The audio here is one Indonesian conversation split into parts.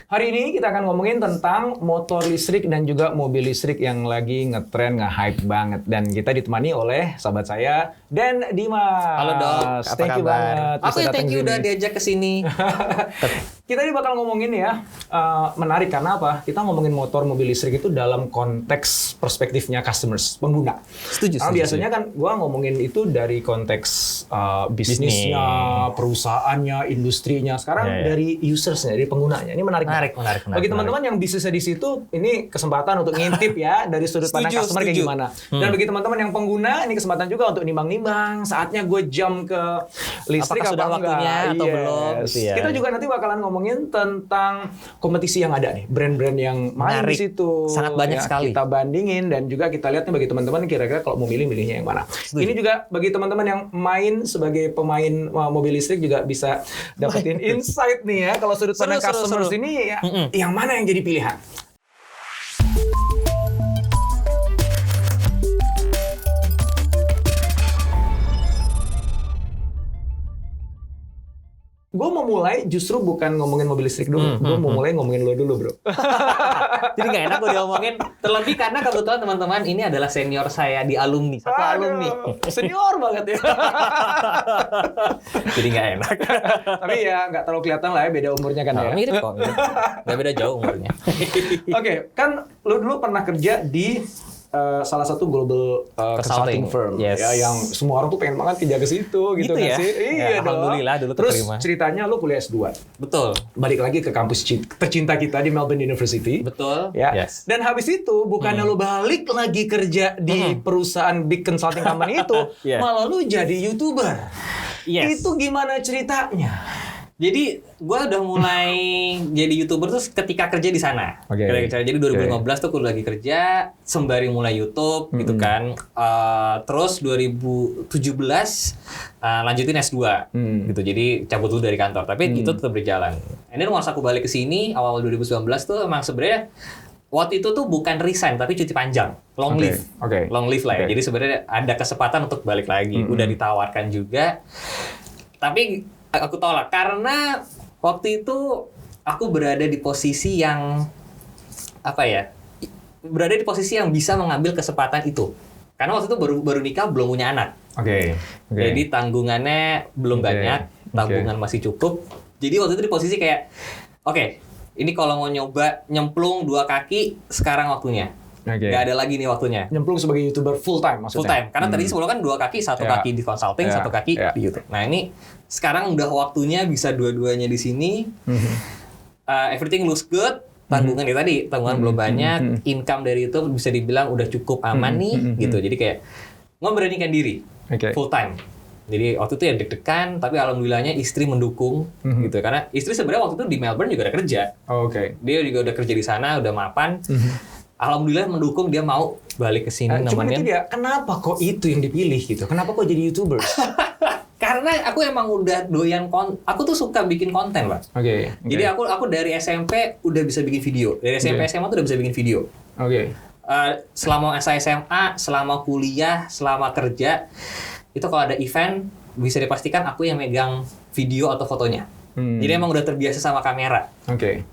Hari ini kita akan ngomongin tentang motor listrik dan juga mobil listrik yang lagi ngetren, nge-hype banget. Dan kita ditemani oleh sahabat saya, Dan Dimas. Halo Dok, apa Thank you kabar? banget. Aku yang thank you udah diajak ke sini. Kita ini bakal ngomongin ya, menarik karena apa? Kita ngomongin motor mobil listrik itu dalam konteks perspektifnya customers, pengguna. Setuju. Karena biasanya kan gua ngomongin itu dari konteks bisnisnya, perusahaannya, industrinya. Sekarang dari usersnya, dari penggunanya. Ini menarik. Bagi teman-teman yang bisnisnya di situ, ini kesempatan untuk ngintip ya dari sudut pandang customer kayak gimana. Dan bagi teman-teman yang pengguna, ini kesempatan juga untuk nimbang-nimbang. Saatnya gue jump ke listrik apakah sudah waktunya atau belum? Gitu ya. Kita juga nanti bakalan ngomongin tentang kompetisi yang ada nih, brand-brand yang main di situ. Sangat banyak sekali. Kita bandingin dan juga kita lihat nih bagi teman-teman kira-kira kalau mau milihnya yang mana. Ini juga bagi teman-teman yang main sebagai pemain mobil listrik juga bisa dapetin insight nih ya kalau sudut pandang customers ini ya, yang mana yang jadi pilihan. Gue mau mulai justru bukan ngomongin mobil listrik dulu. Gue mau mulai ngomongin lo dulu, bro. Jadi nggak enak gue diomongin. Terlebih karena kebetulan teman-teman ini adalah senior saya di alumni. Satu alumni. Senior banget ya. Jadi nggak enak. Tapi ya nggak terlalu kelihatan lah ya beda umurnya kan ya. Mirip kok. Nggak beda jauh umurnya. Oke, kan lo dulu pernah kerja di salah satu global consulting firm ya, yang semua orang tuh pengen banget kerja ke situ gitu kan ya? sih. Iya dong. Alhamdulillah dulu terus terima. Ceritanya lo kuliah S2. Betul. Balik lagi ke kampus tercinta kita di Melbourne University. Betul. Ya. Yes. Dan habis itu bukannya lo balik lagi kerja di perusahaan big consulting company itu, malah lo jadi YouTuber. Yes. Itu gimana ceritanya? Jadi gue udah mulai jadi YouTuber tuh ketika kerja di sana. Jadi 2015 tuh gue lagi kerja sembari mulai YouTube gitu kan. Terus 2017 lanjutin S2 gitu. Jadi cabut dulu dari kantor. Tapi itu tetap berjalan. And then once aku balik ke sini awal 2019 tuh emang sebenarnya waktu itu tuh bukan resign tapi cuti panjang, long leave lah ya. Jadi sebenarnya ada kesempatan untuk balik lagi. Udah ditawarkan juga. Tapi aku tolak karena waktu itu aku berada di posisi yang berada di posisi yang bisa mengambil kesempatan itu. Karena waktu itu baru nikah, belum punya anak. Jadi tanggungannya belum banyak, tabungan masih cukup. Jadi waktu itu di posisi kayak ini kalau mau nyoba nyemplung 2 kaki, sekarang waktunya. Gak ada lagi nih waktunya. Nyemplung sebagai YouTuber full time maksudnya? Full time. Karena tadi sebelum kan 2 kaki, 1 kaki di consulting, 1 kaki di YouTube. Nah ini sekarang udah waktunya bisa dua-duanya di sini. Everything looks good. Tanggungan tanggungan belum banyak. Income dari itu bisa dibilang udah cukup aman nih gitu. Jadi kayak memberanikan diri full time. Jadi waktu itu ya deg-degan, tapi alhamdulillahnya istri mendukung gitu. Karena istri sebenarnya waktu itu di Melbourne juga udah kerja. Dia juga udah kerja di sana, udah mapan. Alhamdulillah mendukung, dia mau balik ke sini nemenin. Cuma itu dia, kenapa kok itu yang dipilih gitu? Kenapa kok jadi YouTuber? Karena aku emang udah doyan aku tuh suka bikin konten, Pak. Jadi aku dari SMP udah bisa bikin video. Dari SMP SMA tuh udah bisa bikin video. Selama SMA, selama kuliah, selama kerja, itu kalau ada event bisa dipastikan aku yang megang video atau fotonya. Jadi emang udah terbiasa sama kamera,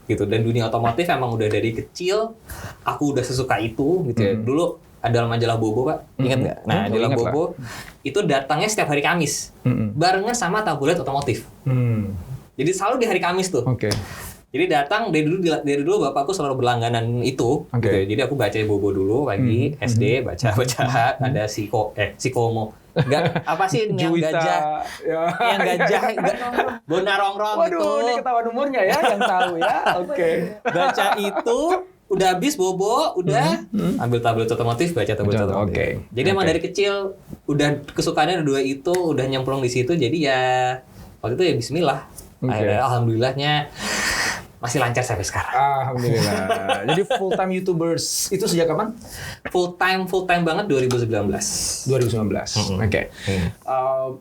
gitu. Dan dunia otomotif emang udah dari kecil, aku udah sesuka itu, gitu ya. Dulu ada majalah Bobo, Pak, ingat nggak? Nah, majalah Bobo itu datangnya setiap hari Kamis, barengan sama tabloid otomotif. Jadi selalu di hari Kamis tuh. Jadi datang dari dulu bapakku selalu berlangganan itu. Gitu ya. Jadi aku baca Bobo dulu pagi SD, baca ada Sikomo. Enggak, apa sih yang gajah? Yang gajah Bonarongrong itu. Waduh, ini ketahuan umurnya ya yang tahu ya. Baca itu, udah habis Bobo, udah ambil tablet otomotif, baca tablet otomotif. Jadi emang dari kecil udah kesukaannya dua itu, udah nyemplung di situ. Jadi ya waktu itu ya bismillah. Akhirnya alhamdulillahnya masih lancar sampai sekarang. Alhamdulillah. Jadi full time YouTubers itu sejak kapan? Full time banget 2019. 2019.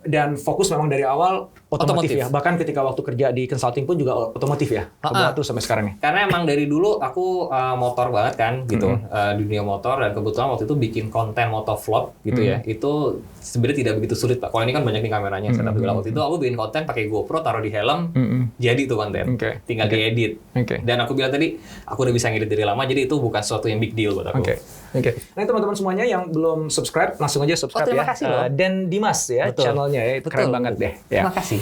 Dan fokus memang dari awal Otomotif ya. Bahkan ketika waktu kerja di consulting pun juga otomotif ya. Kebuat tuh sampai sekarang ya. Karena emang dari dulu aku motor banget kan gitu. Di dunia motor, dan kebetulan waktu itu bikin konten motovlog gitu ya. Itu sebenarnya tidak begitu sulit Pak. Kalau ini kan banyak nih kameranya. Tapi waktu itu aku bikin konten pakai GoPro, taruh di helm, jadi tuh konten. Tinggal diedit. Dan aku bilang tadi, aku udah bisa ngedit dari lama, jadi itu bukan sesuatu yang big deal buat aku. Nah teman-teman semuanya yang belum subscribe, langsung aja subscribe terima kasih loh. Dan Dimas ya, channelnya ya, itu keren banget deh. Ya. Terima kasih.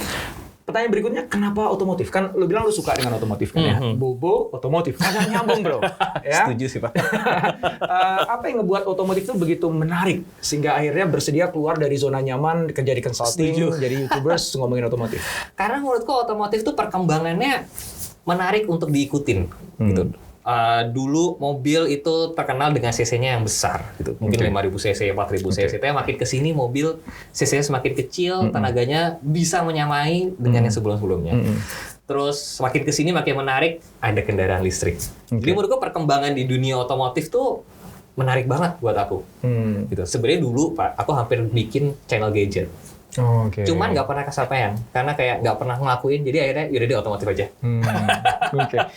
Pertanyaan berikutnya, kenapa otomotif? Kan lu bilang lu suka dengan otomotif kan ya? Bobo, otomotif. Agak nyambung bro. Ya? Setuju sih Pak. Apa yang ngebuat otomotif itu begitu menarik? Sehingga akhirnya bersedia keluar dari zona nyaman, kerja di consulting, jadi YouTubers, ngomongin otomotif. Karena menurutku otomotif itu perkembangannya menarik untuk diikutin. Gitu. Dulu mobil itu terkenal dengan cc-nya yang besar gitu. Mungkin 5.000 cc, 4.000 cc. Tapi makin kesini mobil cc-nya semakin kecil, tenaganya bisa menyamai dengan yang sebelum-sebelumnya. Terus makin kesini makin menarik, ada kendaraan listrik. Jadi menurutku perkembangan di dunia otomotif tuh menarik banget buat aku. Gitu. Sebenarnya dulu Pak, aku hampir bikin channel gadget. Cuman nggak pernah kesampaian karena kayak nggak pernah ngelakuin, jadi akhirnya yaudah deh otomotif aja.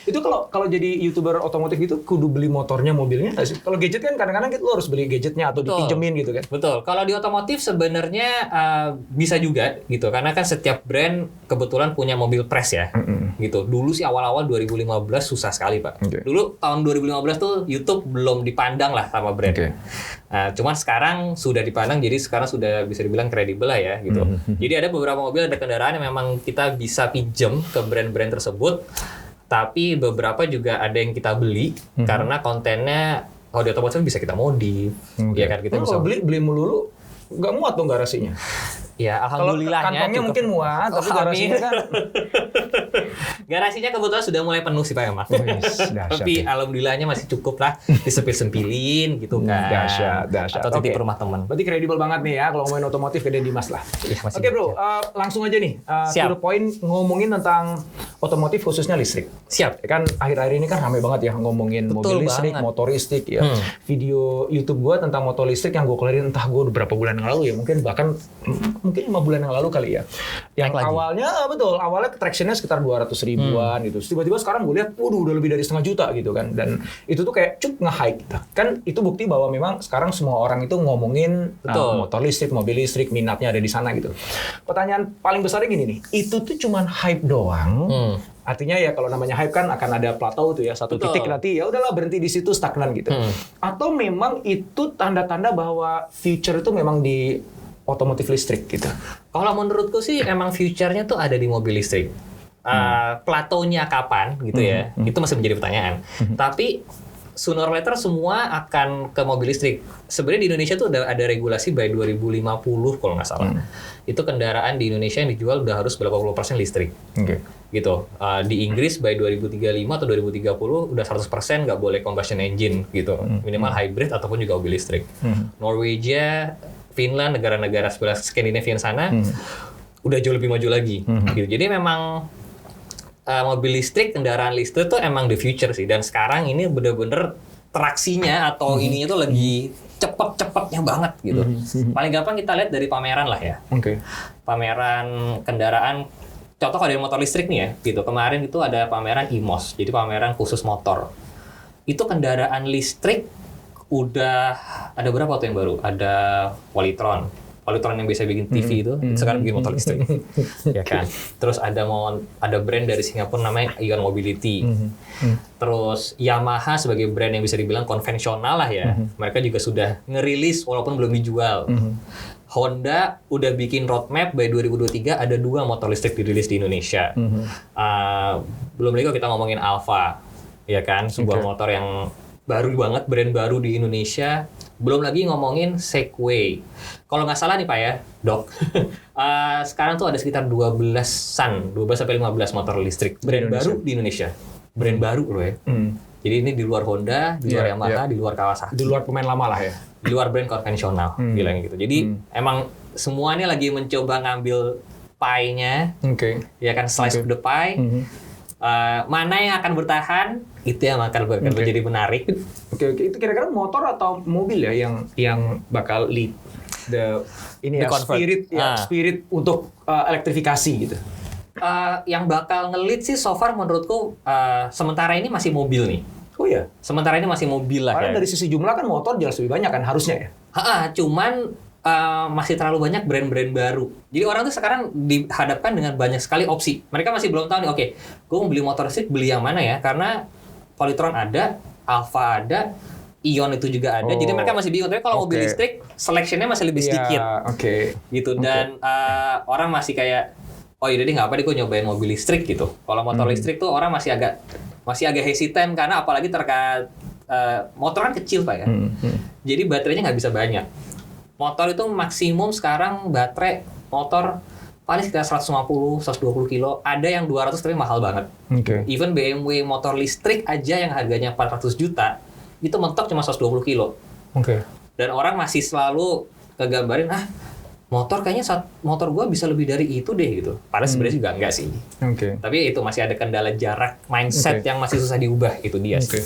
Itu kalau jadi YouTuber otomotif itu kudu beli motornya, mobilnya nggak sih? Kalau gadget kan kadang-kadang lo harus beli gadgetnya atau dipinjemin gitu kan? Betul. Kalau di otomotif sebenarnya bisa juga gitu, karena kan setiap brand kebetulan punya mobil press ya. Gitu. Dulu sih awal-awal 2015 susah sekali Pak. Dulu tahun 2015 tuh YouTube belum dipandang lah sama brand. Cuman sekarang sudah dipandang, jadi sekarang sudah bisa dibilang kredibel lah ya. Gitu. Jadi ada beberapa mobil, ada kendaraan yang memang kita bisa pinjam ke brand-brand tersebut, tapi beberapa juga ada yang kita beli karena kontennya kalau di otomotif bisa kita modif, ya kan kita bisa beli melulu nggak muat dong garasinya. Ya, alhamdulillahnya. Kantongnya mungkin muat, tapi garasinya kan... Garasinya kebetulan sudah mulai penuh sih Pak Emang. Tapi alhamdulillahnya masih cukup lah, disempil-sempilin gitu kan. Dahsyat. Atau titip rumah teman. Berarti kredibel banget nih ya, kalau ngomongin otomotif gede Dimas lah. Oke bro, langsung aja nih. To the point, ngomongin tentang otomotif khususnya listrik. Siap. Kan akhir-akhir ini kan ramai banget ya ngomongin mobil listrik, motor listrik ya. Video YouTube gua tentang motor listrik yang gue keluarin entah gue beberapa bulan yang lalu ya, mungkin 5 bulan yang lalu kali ya. Yang awalnya traction-nya sekitar 200 ribuan gitu. Tiba-tiba sekarang gue lihat, waduh udah lebih dari 500 juta gitu kan. Dan itu tuh kayak nge-hype gitu. Kan itu bukti bahwa memang sekarang semua orang itu ngomongin motor listrik, mobil listrik, minatnya ada di sana gitu. Pertanyaan paling besarnya gini nih, itu tuh cuman hype doang. Artinya ya kalau namanya hype kan akan ada plateau tuh ya, satu titik nanti ya udahlah berhenti di situ, stagnan gitu. Atau memang itu tanda-tanda bahwa future itu memang di otomotif listrik gitu. Kalau menurutku sih emang future-nya tuh ada di mobil listrik. Plateaunya kapan gitu ya, itu masih menjadi pertanyaan. Tapi sooner or later semua akan ke mobil listrik. Sebenarnya di Indonesia tuh ada regulasi by 2050 kalau nggak salah. Itu kendaraan di Indonesia yang dijual udah harus berapa puluh % listrik. Gitu. Di Inggris by 2035 atau 2030 udah 100% nggak boleh combustion engine gitu. Minimal hybrid ataupun juga mobil listrik. Norwegia, Finland, negara-negara sebelah Skandinavian sana udah jauh lebih maju lagi. Gitu. Jadi memang mobil listrik, kendaraan listrik tuh emang the future sih. Dan sekarang ini bener-bener traksinya atau ininya tuh lagi cepet-cepetnya banget gitu. Paling gampang kita lihat dari pameran lah ya. Pameran kendaraan, contoh kalau dari motor listrik nih ya, gitu. Kemarin itu ada pameran IMOS, jadi pameran khusus motor. Itu kendaraan listrik udah ada berapa tuh yang baru? Ada Polytron yang bisa bikin TV itu sekarang bikin motor listrik, ya kan. Terus ada brand dari Singapura namanya Ion Mobility. Terus Yamaha sebagai brand yang bisa dibilang konvensional lah ya, mereka juga sudah ngerilis walaupun belum dijual. Honda udah bikin roadmap by 2023 ada 2 motor listrik dirilis di Indonesia. Belum lagi kalau kita ngomongin Alfa, ya kan, sebuah motor yang baru banget, brand baru di Indonesia. Belum lagi ngomongin Segway. Kalau nggak salah nih Pak ya, Dok, sekarang tuh ada sekitar 12-an, 12 sampai 15 motor listrik brand baru di Indonesia. Brand baru loh ya. Jadi ini di luar Honda, di luar Yamaha, di luar Kawasaki. Di luar pemain lama lah ya. Di luar brand konvensional, bilangnya gitu. Jadi emang semuanya lagi mencoba ngambil pie-nya, ya kan, slice of the pie. Mana yang akan bertahan, itu yang akan menjadi menarik. Itu kira-kira motor atau mobil ya yang bakal lead? spirit untuk elektrifikasi gitu. Yang bakal ngelit sih so far menurutku sementara ini masih mobil nih. Oh ya. Sementara ini masih mobil lah. Karena dari sisi jumlah kan motor jelas lebih banyak kan harusnya ya. Cuman masih terlalu banyak brand-brand baru. Jadi orang tuh sekarang dihadapkan dengan banyak sekali opsi. Mereka masih belum tahu nih, oke, gue mau beli motor listrik, beli yang mana ya? Karena Polytron ada, Alfa ada, Ion itu juga ada. Jadi mereka masih bingung. Tapi kalau mobil listrik, selection-nya masih lebih sedikit. Gitu. Dan orang masih kayak, oh yaudah deh, nggak apa deh gue nyobain mobil listrik gitu. Kalau motor listrik tuh orang masih agak hesitant karena apalagi terkait motor kan kecil Pak ya. Jadi baterainya nggak bisa banyak. Motor itu maksimum sekarang baterai motor paling sekitar 150, 120 kilo. Ada yang 200 tapi mahal banget. Even BMW motor listrik aja yang harganya 400 juta itu mentok cuma 120 kilo. Dan orang masih selalu kegambarin motor kayaknya motor gua bisa lebih dari itu deh gitu. Padahal sebenarnya juga enggak sih. Tapi itu masih ada kendala jarak mindset yang masih susah diubah, itu dia sih.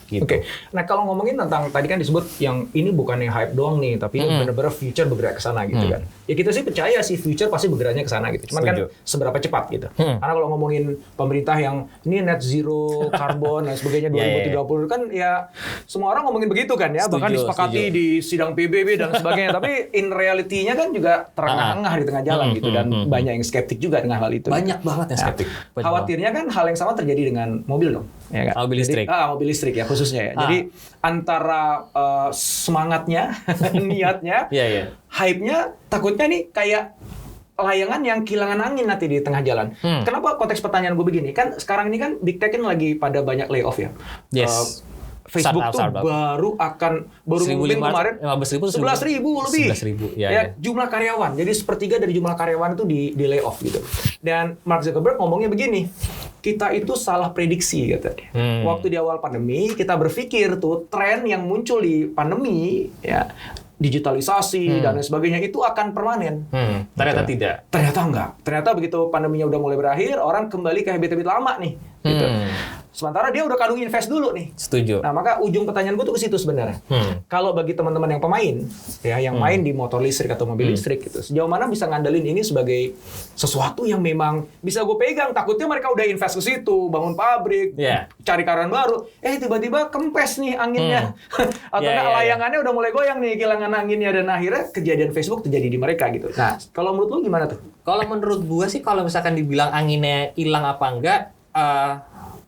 Gitu. Nah kalau ngomongin tentang tadi kan disebut yang ini bukan yang hype doang nih, tapi benar-benar future bergerak ke sana gitu kan. Ya kita sih percaya sih future pasti bergeraknya ke sana gitu. Cuman kan seberapa cepat gitu. Karena kalau ngomongin pemerintah yang ini net zero carbon dan sebagainya 2030 kan ya semua orang ngomongin begitu kan ya, bahkan disepakati di sidang PBB dan sebagainya. Tapi in reality-nya kan juga terengah-engah di tengah jalan gitu, dan banyak yang skeptik juga dengan hal itu. Banyak banget yang skeptik. Khawatirnya kan hal yang sama terjadi dengan mobil dong. Ya kan? Mobil listrik. Mobil listrik ya khususnya ya. Jadi antara semangatnya, niatnya, hype-nya, takutnya nih kayak layangan yang kehilangan angin nanti di tengah jalan. Kenapa konteks pertanyaan gue begini? Kan sekarang ini kan Big Tech kan lagi pada banyak layoff ya. Facebook baru mungkin kemarin 11.000 lebih. 11.000 jumlah karyawan. Jadi sepertiga dari jumlah karyawan itu di layoff gitu. Dan Mark Zuckerberg ngomongnya begini, kita itu salah prediksi katanya. Waktu di awal pandemi kita berpikir tuh tren yang muncul di pandemi ya, digitalisasi dan lain sebagainya itu akan permanen. Ternyata tidak. Ternyata enggak. Ternyata begitu pandeminya udah mulai berakhir, orang kembali ke habit-habit lama nih. Gitu. Sementara dia udah kadung invest dulu nih. Setuju. Nah, maka ujung pertanyaan gue tuh ke situ sebenarnya. Kalau bagi teman-teman yang pemain, ya, yang main di motor listrik atau mobil listrik gitu, sejauh mana bisa ngandelin ini sebagai sesuatu yang memang bisa gue pegang? Takutnya mereka udah invest ke situ, bangun pabrik, cari karyawan baru, tiba-tiba kempes nih anginnya, atau layangannya udah mulai goyang nih, kehilangan anginnya, dan akhirnya kejadian Facebook terjadi di mereka gitu. Nah, kalau menurut lu gimana tuh? Kalau menurut gue sih, kalau misalkan dibilang anginnya hilang apa enggak,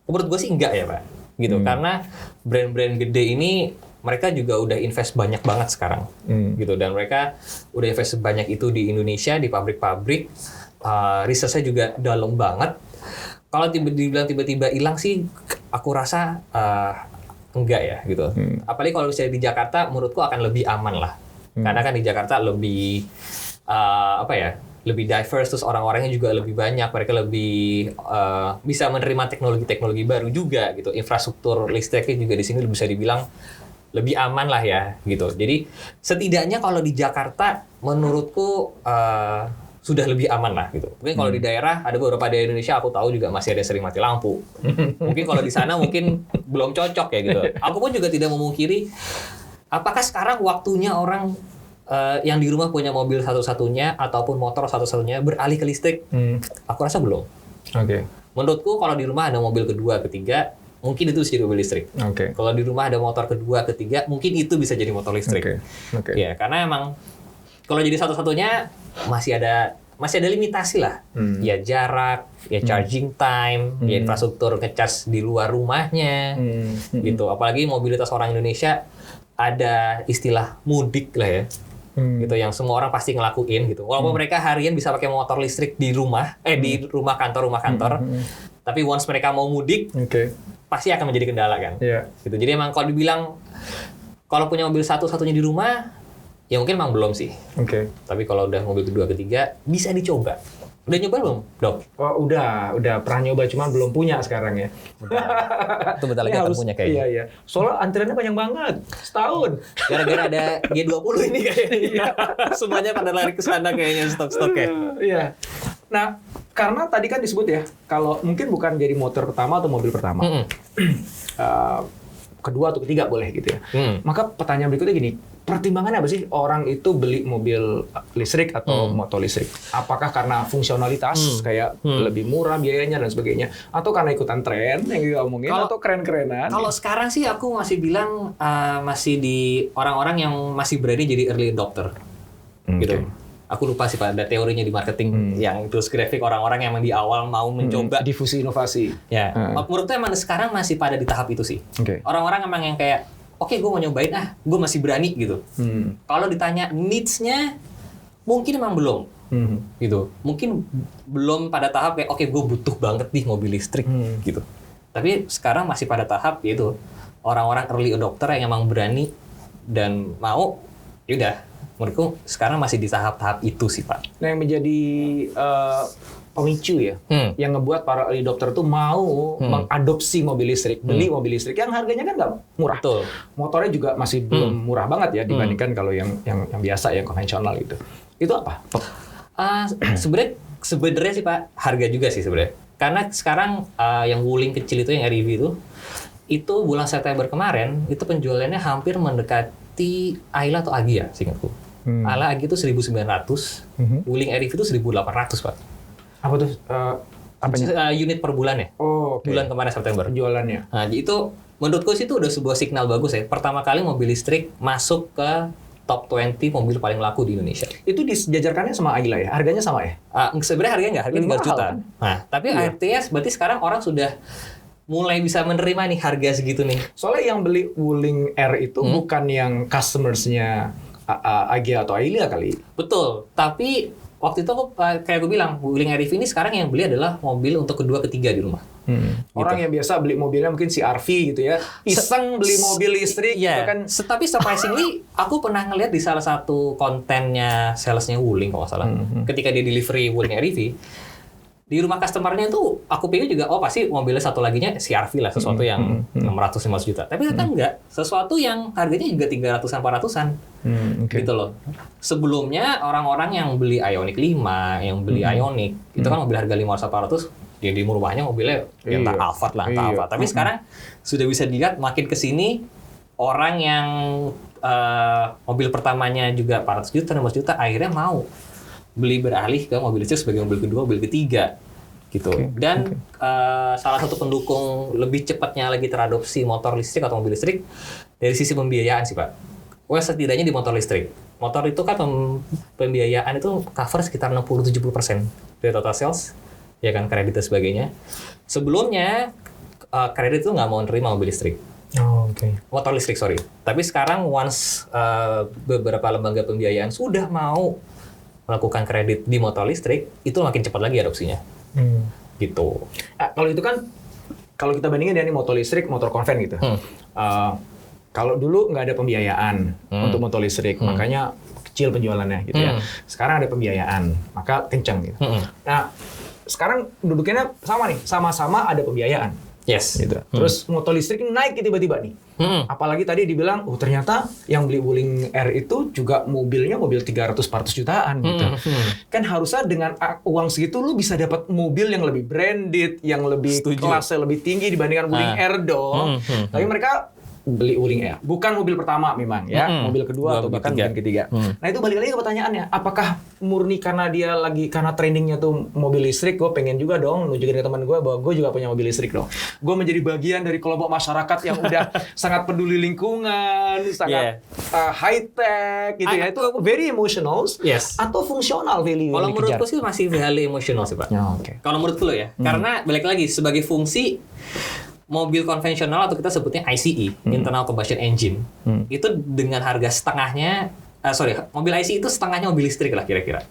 menurut gue sih enggak ya Pak, gitu. Karena brand-brand gede ini mereka juga udah invest banyak banget sekarang, gitu. Dan mereka udah invest sebanyak itu di Indonesia, di pabrik-pabrik, risetnya juga dalam banget. Kalau dibilang tiba-tiba hilang sih, aku rasa enggak ya, gitu. Apalagi kalau misalnya di Jakarta, menurutku akan lebih aman lah, karena kan di Jakarta lebih lebih diverse, terus orang-orangnya juga lebih banyak, mereka lebih bisa menerima teknologi-teknologi baru juga gitu. Infrastruktur listriknya juga di sini bisa dibilang lebih aman lah ya gitu. Jadi setidaknya kalau di Jakarta menurutku sudah lebih aman lah gitu. Mungkin kalau di daerah, ada beberapa daerah Indonesia aku tahu juga masih ada yang sering mati lampu. Mungkin kalau di sana mungkin belum cocok ya gitu. Aku pun juga tidak memungkiri apakah sekarang waktunya orang yang di rumah punya mobil satu-satunya ataupun motor satu-satunya beralih ke listrik. Aku rasa belum. Menurutku kalau di rumah ada mobil kedua, ketiga, mungkin itu bisa jadi mobil listrik. Kalau di rumah ada motor kedua, ketiga, mungkin itu bisa jadi motor listrik. Ya, karena emang kalau jadi satu-satunya masih ada limitasi lah. Ya jarak, ya charging time, ya infrastruktur ngecas di luar rumahnya, gitu. Apalagi mobilitas orang Indonesia ada istilah mudik lah ya. Gitu, yang semua orang pasti ngelakuin gitu. Walaupun mereka harian bisa pakai motor listrik di rumah, di rumah kantor, tapi once mereka mau mudik, pasti akan menjadi kendala kan. Gitu. Jadi emang kalau dibilang kalau punya mobil satu-satunya di rumah, ya mungkin emang belum sih. Tapi kalau udah mobil kedua, ketiga, bisa dicoba. Udah nyoba belum, Dok? Oh, udah pernah nyoba, cuman belum punya sekarang ya. Itu bentar lagi akan punya kayaknya. Iya. Soalnya antriannya panjang banget, setahun. Gara-gara ada G20 ini kayaknya. Semuanya pada lari ke sana kayaknya stok-stoknya. Iya. Nah, karena tadi kan disebut ya, kalau mungkin bukan jadi motor pertama atau mobil pertama. kedua atau ketiga boleh gitu ya. Maka pertanyaan berikutnya gini, pertimbangannya apa sih orang itu beli mobil listrik atau motor listrik? Apakah karena fungsionalitas kayak lebih murah biayanya dan sebagainya, atau karena ikutan tren yang kita omongin, atau keren-kerenan? Kalau sekarang sih aku masih bilang masih di orang-orang yang masih berani jadi early adopter, gitu. Aku lupa sih Pak, ada teorinya di marketing yang itu grafik orang-orang yang di awal mau mencoba diffusi inovasi. Ya, menurutku emang sekarang masih pada di tahap itu sih. Orang-orang emang yang kayak, oke, gue mau nyobain, gue masih berani gitu. Kalau ditanya needs-nya, mungkin emang belum, gitu. Mungkin belum pada tahap kayak, oke, gue butuh banget nih mobil listrik, gitu. Tapi sekarang masih pada tahap yaitu orang-orang early adopter yang emang berani dan mau, yaudah. Menurutku sekarang masih di tahap-tahap itu sih Pak. Nah yang menjadi pemicu ya, yang ngebuat para early adopter tuh mau mengadopsi mobil listrik, beli mobil listrik yang harganya kan nggak murah. Betul. Motornya juga masih belum murah banget ya dibandingkan kalau yang biasa, yang konvensional itu. Itu apa? Sebenarnya sih Pak, harga juga sih sebenarnya. Karena sekarang yang Wuling kecil itu, yang REV itu bulan September kemarin itu penjualannya hampir mendekati Ayla atau Agi ya, seingatku. Ayla Agi itu 1.900, Wuling REV itu 1.800 Pak. Apa tuh? Apanya? Unit per bulan ya. Bulan kemarin September. Penjualannya. Nah, itu menurutku sih itu udah sebuah signal bagus ya. Pertama kali mobil listrik masuk ke top 20 mobil paling laku di Indonesia. Itu disejajarkannya sama Ayla ya? Harganya sama ya? Sebenarnya harganya nggak, harganya 3 juta. Kan? Nah, tapi ARTS berarti sekarang orang sudah mulai bisa menerima nih harga segitu nih. Soalnya yang beli Wuling R itu bukan yang customers-nya AG atau Ayla kali. Betul, tapi waktu itu aku kayak gue bilang, Wuling REV ini sekarang yang beli adalah mobil untuk kedua ketiga di rumah. Orang yang biasa beli mobilnya mungkin CR-V gitu ya, iseng beli mobil listrik gitu kan. Tapi surprisingly aku pernah ngeliat di salah satu kontennya salesnya Wuling kalau nggak salah, ketika dia delivery Wuling REV, di rumah customer-nya tuh aku pikir juga, oh pasti mobilnya satu laginya CR-V lah, sesuatu yang 600-500 juta. Tapi ternyata enggak, sesuatu yang harganya juga 300-an, 400-an. Gitu loh. Sebelumnya orang-orang yang beli Ioniq 5, yang beli Ioniq, itu kan mobil harga 500-400, dia di rumahnya mobilnya entah Alphard lah, entah apa. Tapi sekarang sudah bisa dilihat makin kesini, orang yang mobil pertamanya juga 400 juta, 600 juta, akhirnya mau beli beralih ke mobil listrik sebagai mobil kedua, mobil ketiga gitu. Dan salah satu pendukung lebih cepatnya lagi teradopsi motor listrik atau mobil listrik dari sisi pembiayaan sih Pak. Setidaknya di motor listrik. Motor itu kan pembiayaan itu cover sekitar 60-70% dari total sales, ya kan, kredit dan sebagainya. Sebelumnya kredit itu nggak mau nerima mobil listrik. Motor listrik, sorry. Tapi sekarang once beberapa lembaga pembiayaan sudah mau melakukan kredit di motor listrik, itu makin cepat lagi adopsinya. Gitu. Kalau itu kan, kalau kita bandingin ya nih motor listrik, motor konven gitu. Kalau dulu nggak ada pembiayaan untuk motor listrik, makanya kecil penjualannya gitu ya. Sekarang ada pembiayaan, maka kencang gitu. Nah, sekarang duduknya sama nih, sama-sama ada pembiayaan. Yes. Gitu. Terus motor listrik naik tiba-tiba nih. Apalagi tadi dibilang, ternyata yang beli Wuling R itu juga mobilnya mobil 300-400 jutaan gitu. Kan harusnya dengan uang segitu lu bisa dapat mobil yang lebih branded, yang lebih kelasnya lebih tinggi dibandingkan Wuling R dong. Tapi mereka beli Wuling R. Bukan mobil pertama memang ya, mobil kedua atau bahkan mobil ketiga. Nah itu balik lagi ke pertanyaannya, apakah murni karena dia lagi karena trendingnya tuh mobil listrik, gue pengen juga dong nunjukin ke teman gue bahwa gue juga punya mobil listrik dong. Gue menjadi bagian dari kelompok masyarakat yang udah sangat peduli lingkungan, sangat high tech gitu ya. Itu very emotional atau fungsional value. Kalau menurutku sih masih value emosional sih Pak. Kalau menurutku lo ya, karena balik lagi sebagai fungsi mobil konvensional atau kita sebutnya ICE, internal combustion engine, itu dengan harga setengahnya, mobil ICE itu setengahnya mobil listrik lah kira-kira.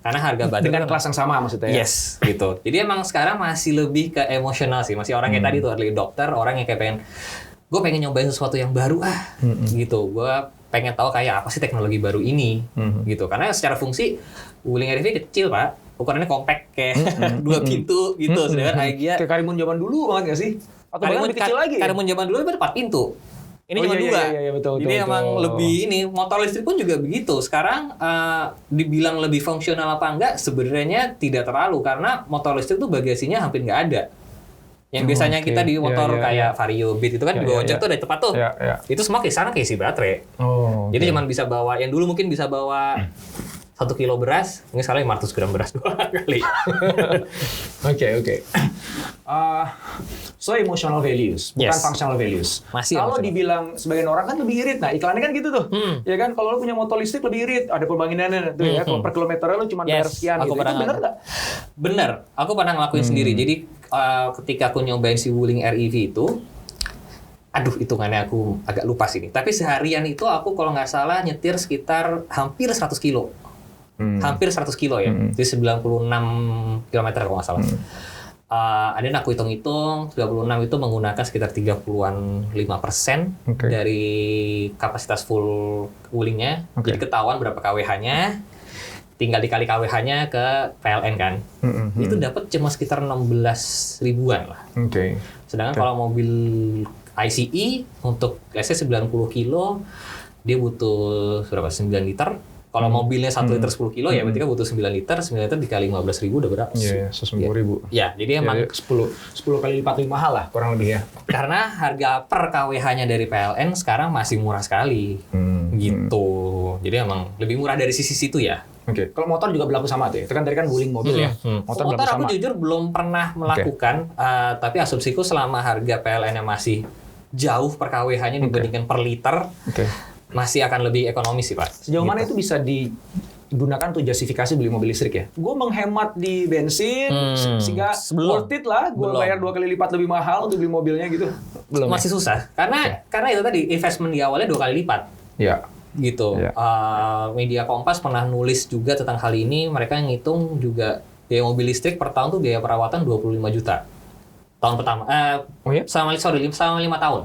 Karena harga baterai dengan kelas yang sama maksudnya ya? Yes, gitu. Jadi emang sekarang masih lebih ke emosional sih, masih orang kayak tadi tuh early adopter, orang yang kayak gue pengen nyobain sesuatu yang baru gitu. Gue pengen tahu kayak apa sih teknologi baru ini, gitu. Karena secara fungsi, Wuling REV kecil Pak, ukurannya compact kayak 2 pintu gitu, sedangkan Aigia kayak Karimun zaman dulu banget nggak sih? Atau bahkan lebih kecil lagi? Karimun zaman dulu itu 4 pintu. Ini cuma 2. Iya, betul. Jadi emang lebih ini, motor listrik pun juga begitu. Sekarang dibilang lebih fungsional apa enggak, sebenarnya tidak terlalu. Karena motor listrik tuh bagasinya hampir nggak ada. Yang biasanya kita di motor kayak Vario, Beat itu kan di bawah tuh ada tempat tuh. Itu semua ke sana keisi baterai. Jadi cuma bisa bawa, yang dulu mungkin bisa bawa 1 kilo beras, mungkin sekarang 500 gram beras doang kali. Oke. So emotional values, bukan functional values. Kalau dibilang sebagian orang kan lebih irit, nah iklannya kan gitu tuh. Ya kan, kalau lu punya motor listrik lebih irit, ada pembangunannya tuh ya. Kalau per kilometernya lu cuma bayar sekian gitu. Itu bener nggak? Bener, aku pernah ngelakuin sendiri. Jadi ketika aku nyobain si Wuling REV itu, aduh hitungannya aku agak lupa sih nih. Tapi seharian itu aku kalau nggak salah nyetir sekitar hampir 100 kilo. Hampir 100 kilo ya, jadi 96 km kalau nggak salah. Ada aku hitung-hitung, 96 itu menggunakan sekitar 30-an 5% dari kapasitas full Wulingnya. Jadi ketahuan berapa kWh-nya, tinggal dikali kWh-nya ke PLN kan. Itu dapat cuma sekitar 16 ribuan lah. Sedangkan kalau mobil ICE untuk let's say 90 kilo, dia butuh berapa? 9 liter. Kalau mobilnya 1 liter 10 kilo ya berarti kan butuh 9 liter dikali 15 ribu udah berapa? Iya, 150 ribu. Ya, jadi emang 10 kali lipat lebih mahal lah kurang lebih ya. Karena harga per kWh-nya dari PLN sekarang masih murah sekali. Gitu. Jadi emang lebih murah dari sisi situ ya. Kalau motor juga berlaku sama tuh ya. Itu kan tadi kan Wuling mobil ya. Motor aku jujur belum pernah melakukan, tapi asumsiku selama harga PLN-nya masih jauh per kWh-nya dibandingkan per liter. Masih akan lebih ekonomis sih Pak. Sejauh mana itu bisa digunakan untuk justifikasi beli mobil listrik ya? Gue menghemat di bensin, sehingga worth it lah. Gue bayar 2 kali lipat lebih mahal untuk beli mobilnya gitu. Belum. Masih susah. Karena itu tadi investment di awalnya 2 kali lipat. Ya. Gitu. Media Kompas pernah nulis juga tentang hal ini. Mereka ngitung juga biaya mobil listrik per tahun tuh biaya perawatan 25 juta. Tahun pertama. Selama 5 tahun.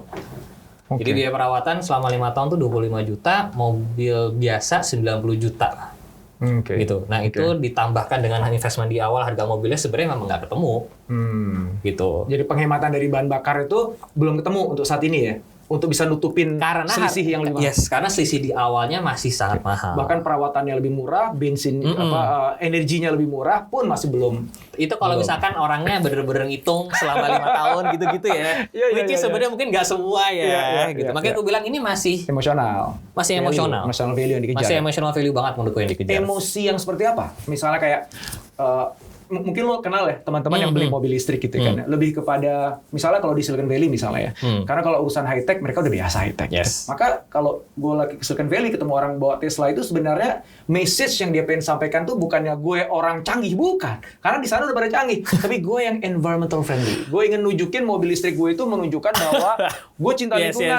Jadi biaya perawatan selama 5 tahun tuh 25 juta, mobil biasa 90 juta. Gitu. Nah, itu ditambahkan dengan investment di awal, harga mobilnya sebenarnya memang nggak ketemu. Gitu. Jadi penghematan dari bahan bakar itu belum ketemu untuk saat ini ya? Untuk bisa nutupin selisih yang lebih mahal. Karena selisih di awalnya masih sangat mahal. Bahkan perawatannya lebih murah, bensin energinya lebih murah pun masih belum. Itu kalau misalkan orangnya bener-bener ngitung selama 5 tahun gitu-gitu ya. Which is sebenarnya mungkin nggak semua ya. Gitu. Makanya aku bilang ini masih emosional. Emotional value yang dikejar. Masih emotional value banget menurutku yang dikejar. Emosi yang seperti apa? Misalnya kayak mungkin lo kenal ya teman-teman yang beli mobil listrik gitu kan, lebih kepada misalnya kalau di Silicon Valley misalnya ya, karena kalau urusan high tech mereka udah biasa high tech. Maka kalau gue lagi ke Silicon Valley ketemu orang bawa Tesla itu sebenarnya message yang dia pengen sampaikan tuh bukannya gue orang canggih, bukan, karena di sana udah pada canggih, tapi gue yang environmental friendly. Gue ingin nunjukin mobil listrik gue itu menunjukkan bahwa gue cinta lingkungan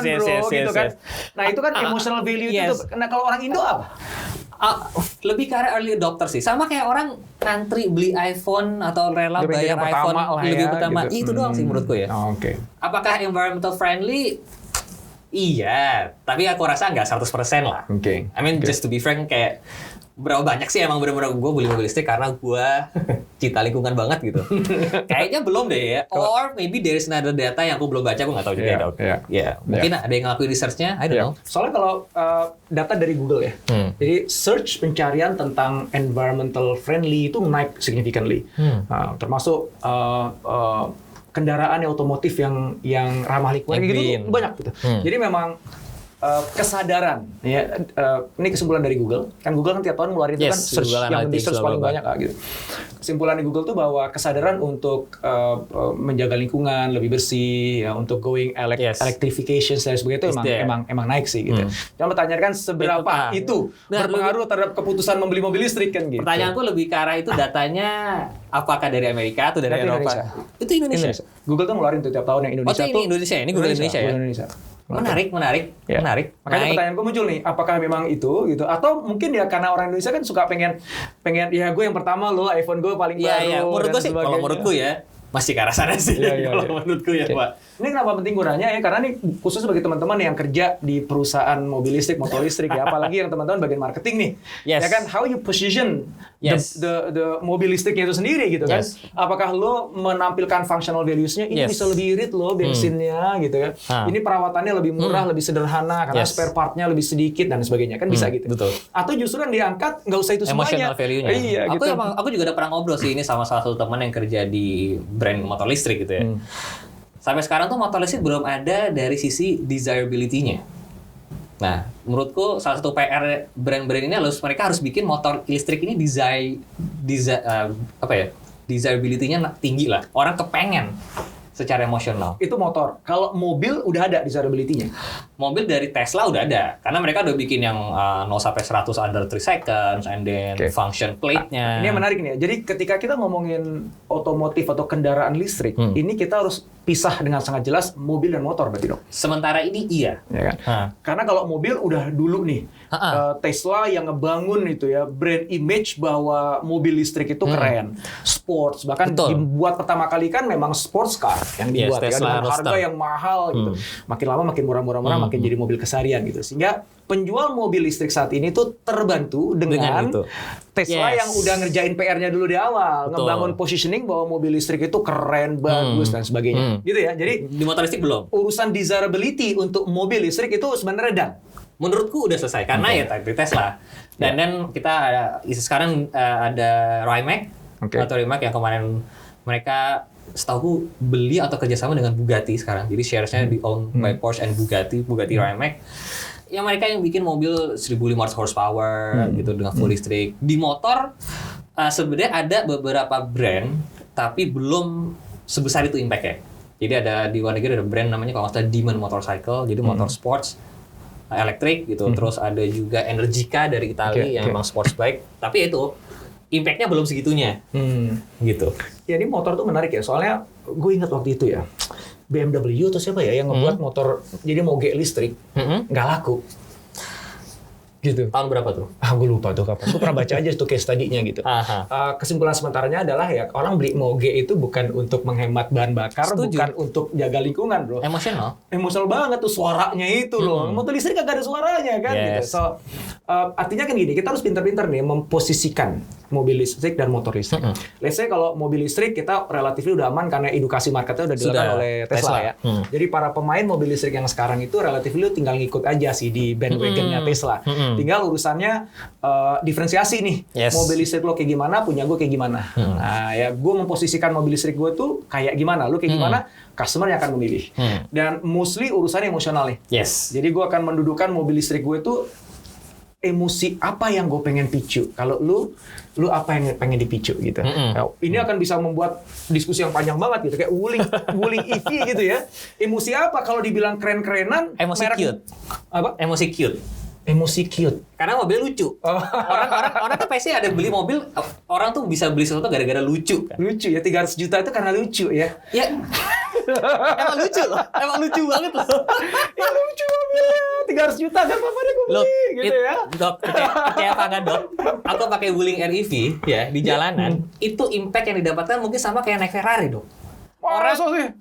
gitu kan. Nah itu kan emotional value itu. Nah kalau orang Indo apa? Lebih ke arah early adopter sih, sama kayak orang ngantri beli iPhone atau rela bayar iPhone lebih pertama gitu. Itu doang sih menurutku ya. Apakah environmental friendly? Iya, tapi aku rasa nggak 100% lah. I mean just to be frank, kayak berapa banyak sih emang bener-bener gue beli mobil listrik karena gue cinta lingkungan banget gitu. Kayaknya belum deh ya. Or maybe there is another data yang aku belum baca, aku nggak tahu juga. Mungkin ada yang ngelakuin research-nya, I don't know. Soalnya kalau data dari Google ya, jadi search pencarian tentang environmental friendly itu naik significantly. Termasuk kendaraan otomotif yang ramah lingkungan gitu banyak gitu. Jadi memang kesadaran ya, ini kesimpulan dari Google. Kan Google kan tiap tahun ngeluarin itu kan search yang di search paling banyak gitu. Kesimpulan di Google tuh bahwa kesadaran untuk menjaga lingkungan lebih bersih ya, untuk going electrification dan sebagainya itu emang naik sih gitu. Jangan bertanyakan seberapa itu berpengaruh terhadap keputusan membeli mobil listrik kan gitu. Pertanyaanku lebih ke arah itu datanya apakah dari Amerika atau dari Eropa? Indonesia. Itu Indonesia. Google tuh ngeluarin tuh tiap tahun yang Indonesia tuh. Ini Indonesia, ini Google Indonesia ya. Menarik. Makanya pertanyaan gue muncul nih, apakah memang itu gitu, atau mungkin ya karena orang Indonesia kan suka pengen ya gue yang pertama loh, iPhone gue paling baru. Menurutku sih, kalau menurutku ya masih ke arah sana sih. Kalau menurutku ya Pak. Ini kenapa penting gue nanya ya, karena ini khusus bagi teman-teman yang kerja di perusahaan mobil listrik, motor listrik ya, apalagi yang teman-teman bagian marketing nih. Ya kan, how you position the mobil listriknya itu sendiri gitu kan. Apakah lo menampilkan functional values-nya, ini bisa lebih irit lo bensinnya gitu kan. Ini perawatannya lebih murah, lebih sederhana, karena spare part-nya lebih sedikit dan sebagainya, kan bisa gitu. Betul. Atau justru yang diangkat, nggak usah itu semuanya. Emotional value-nya. Iya, gitu. Aku juga udah pernah ngobrol sih ini sama salah satu teman yang kerja di brand motor listrik gitu ya. Sampai sekarang tuh motor listrik belum ada dari sisi desirability-nya. Nah, menurutku salah satu PR brand-brand ini mereka harus bikin motor listrik ini desirability-nya tinggi lah. Orang kepengen secara emosional. Itu motor. Kalau mobil udah ada desirability-nya. Mobil dari Tesla udah ada. Karena mereka udah bikin yang 0 sampai 100 under 3 seconds and then function plate-nya. Ini yang menarik nih. Jadi ketika kita ngomongin otomotif atau kendaraan listrik, ini kita harus pisah dengan sangat jelas mobil dan motor berarti dong. Sementara ini iya. Ya kan? Karena kalau mobil udah dulu nih Tesla yang ngebangun itu ya brand image bahwa mobil listrik itu keren, sports, bahkan dibuat pertama kali kan memang sports car yang dibuat ya dengan harga yang mahal gitu. Makin lama makin murah-murah makin jadi mobil keseharian gitu. Sehingga penjual mobil listrik saat ini tuh terbantu dengan Tesla yang udah ngerjain PR-nya dulu di awal, ngebangun positioning bahwa mobil listrik itu keren, bagus dan sebagainya. Gitu ya. Jadi di motor listrik belum. Urusan desirability untuk mobil listrik itu sebenarnya redang. Menurutku udah selesai karena ya tadi Tesla. Dan kita sekarang ada Rimac atau Rimac yang kemarin mereka setahu beli atau kerjasama dengan Bugatti sekarang. Jadi shares-nya di own by Porsche and Bugatti Rimac. Yang mereka yang bikin mobil 1.500 horsepower gitu dengan full listrik. Di motor sebenarnya ada beberapa brand tapi belum sebesar itu impact-nya. Jadi ada di luar negeri ada brand namanya kalau nggak salah Demon Motorcycle, jadi motor sports elektrik gitu. Terus ada juga Energica dari Italia yang memang sports bike. Tapi itu impact-nya belum segitunya. Gitu. Ya ini motor tuh menarik ya. Soalnya gue ingat waktu itu ya. BMW atau siapa ya yang ngebuat motor jadi moge listrik nggak laku. Gitu. Tahun berapa tuh? Gue lupa tuh kapan. Gue pernah baca aja tuh case study-nya gitu. Kesimpulan sementaranya adalah ya orang beli moge itu bukan untuk menghemat bahan bakar, bukan untuk jaga lingkungan, bro. Emosional banget tuh suaranya itu loh. Motor listrik kagak ada suaranya kan. Gitu. So artinya kan gini, kita harus pintar-pintar nih memposisikan mobil listrik dan motor listrik. Let's say kalau mobil listrik kita relatif udah aman karena edukasi marketnya udah dilakukan oleh Tesla ya. Jadi para pemain mobil listrik yang sekarang itu relatif tinggal ngikut aja sih di bandwagon-nya Tesla. Tinggal urusannya diferensiasi nih. Mobil listrik lo kayak gimana, punya gue kayak gimana. Nah ya gue memposisikan mobil listrik gue tuh kayak gimana, lo kayak gimana, customer yang akan memilih. Dan mostly urusannya emosional nih. Jadi gue akan mendudukan mobil listrik gue tuh emosi apa yang gue pengen picu. Kalau lu apa yang pengen dipicu gitu. Nah, ini akan bisa membuat diskusi yang panjang banget gitu. Kayak wuling EV gitu ya. Emosi apa kalau dibilang keren-kerenan? Emosi cute. Apa? Emosi cute. Emosi cute. Karena mobil lucu. Orang tuh pasti ada beli mobil, orang tuh bisa beli sesuatu gara-gara lucu. Kan? Lucu ya, 300 juta itu karena lucu ya. Ya. Emang lucu loh. Emang lucu banget loh. Ya lucu mobilnya. 300 juta kan apa deh gue beli gitu ya. Dok, percaya apa enggak, Dok? Aku pakai Wuling REV ya di jalanan, itu impact yang didapatkan mungkin sama kayak naik Ferrari, Dok.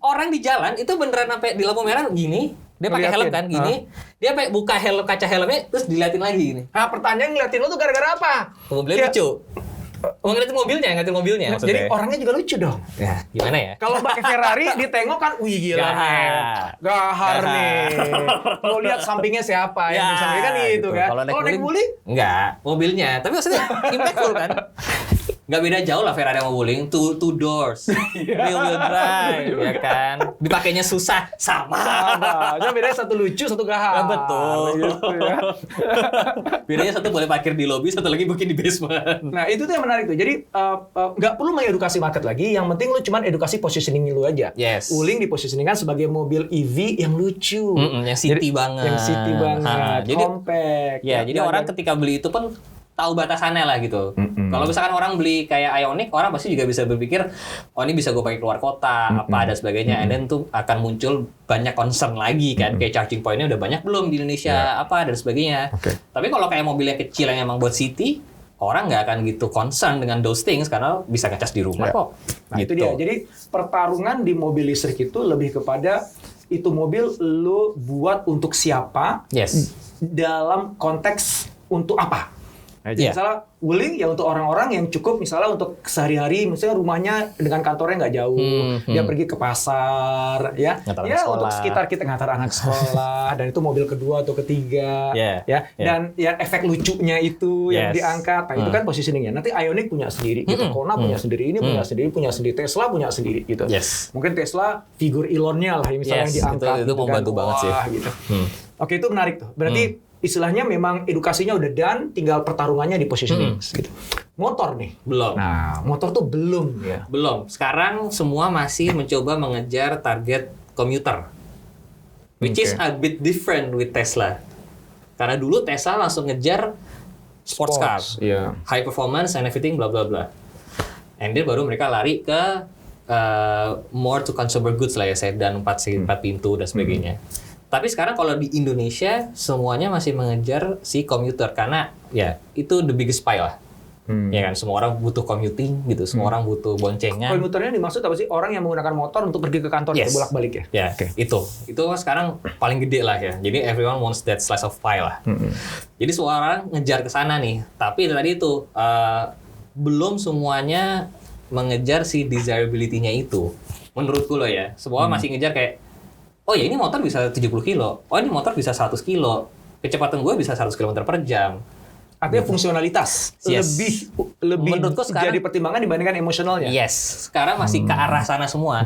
Orang di jalan itu beneran sampai di lampu merah gini, dia pakai helm kan gini, dia sampai buka kaca helmnya terus diliatin lagi gini. Nah, pertanyaan ngeliatin lu tuh gara-gara apa? Mobilnya lucu. Ngeliatin mobilnya maksudnya. Jadi orangnya juga lucu dong. Ya, gimana ya? Kalau pakai Ferrari ditengok kan, wih gila nih. Gahar nih. Mau lihat sampingnya siapa yang bisa kan gitu kan. Kalau naik Wuling? Enggak, mobilnya. Tapi maksudnya impactful kan? Nggak beda jauh lah Ferrari sama Wuling, two doors, rear wheel drive, ya kan? Dipakainya susah, sama. Cuma bedanya satu lucu, satu gahar. Betul. Gitu, ya. Bedanya satu boleh parkir di lobby, satu lagi mungkin di basement. Nah itu tuh yang menarik tuh. Jadi nggak perlu mengedukasi market lagi. Yang penting lu cuman edukasi positioning lu aja. Wuling dipositioningkan sebagai mobil EV yang lucu, yang city banget, compact. Ya, jadi orang ketika beli itu pun tahu batasannya lah gitu. Kalau misalkan orang beli kayak Ioniq, orang pasti juga bisa berpikir, oh ini bisa gue pakai keluar kota, apa dan sebagainya. And then tuh akan muncul banyak concern lagi kan, kayak charging point-nya udah banyak belum di Indonesia, apa dan sebagainya. Tapi kalau kayak mobil yang kecil yang emang buat city, orang nggak akan gitu concern dengan those things karena bisa ngecas di rumah kok. Nah gitu. Itu dia. Jadi pertarungan di mobil listrik itu lebih kepada itu mobil lo buat untuk siapa, dalam konteks untuk apa. Misalnya wuling ya untuk orang-orang yang cukup misalnya untuk sehari-hari, misalnya rumahnya dengan kantornya nggak jauh, dia pergi ke pasar, ya untuk sekitar kita ngantar anak sekolah, dan itu mobil kedua atau ketiga, dan ya efek lucunya itu yang diangkat, nah itu kan positioningnya. Nanti Ioniq punya sendiri, gitu, Kona punya sendiri, ini punya sendiri, Tesla punya sendiri, gitu. Mungkin Tesla figur Elon-nya lah, misalnya yang diangkat. Itu membantu banget sih. Gitu. Oke, itu menarik tuh. Berarti istilahnya memang edukasinya udah done, tinggal pertarungannya di positioning. Gitu. Motor nih? Belum. Nah, motor tuh belum ya? Belum. Sekarang semua masih mencoba mengejar target komuter. Which is a bit different with Tesla. Karena dulu Tesla langsung ngejar sports car. High performance and everything, bla bla bla. And then baru mereka lari ke more to consumer goods lah ya, sedan 4 pintu dan sebagainya. Tapi sekarang kalau di Indonesia semuanya masih mengejar si komuter karena ya itu the biggest pie lah. Ya kan, semua orang butuh commuting gitu, semua orang butuh boncengan. Komuternya dimaksud apa sih? Orang yang menggunakan motor untuk pergi ke kantor bolak-balik ya? Ya, itu sekarang paling gede lah ya. Jadi everyone wants that slice of pie lah. Jadi semua orang ngejar ke sana nih. Tapi tadi itu belum semuanya mengejar si desirability-nya itu. Menurutku loh ya, semua masih ngejar kayak oh ya ini motor bisa 70 kilo, oh ini motor bisa 100 kilo, kecepatan gue bisa 100 km per jam. Artinya fungsionalitas lebih menurutku sekarang, jadi pertimbangan dibandingkan emosionalnya. Sekarang masih ke arah sana semua.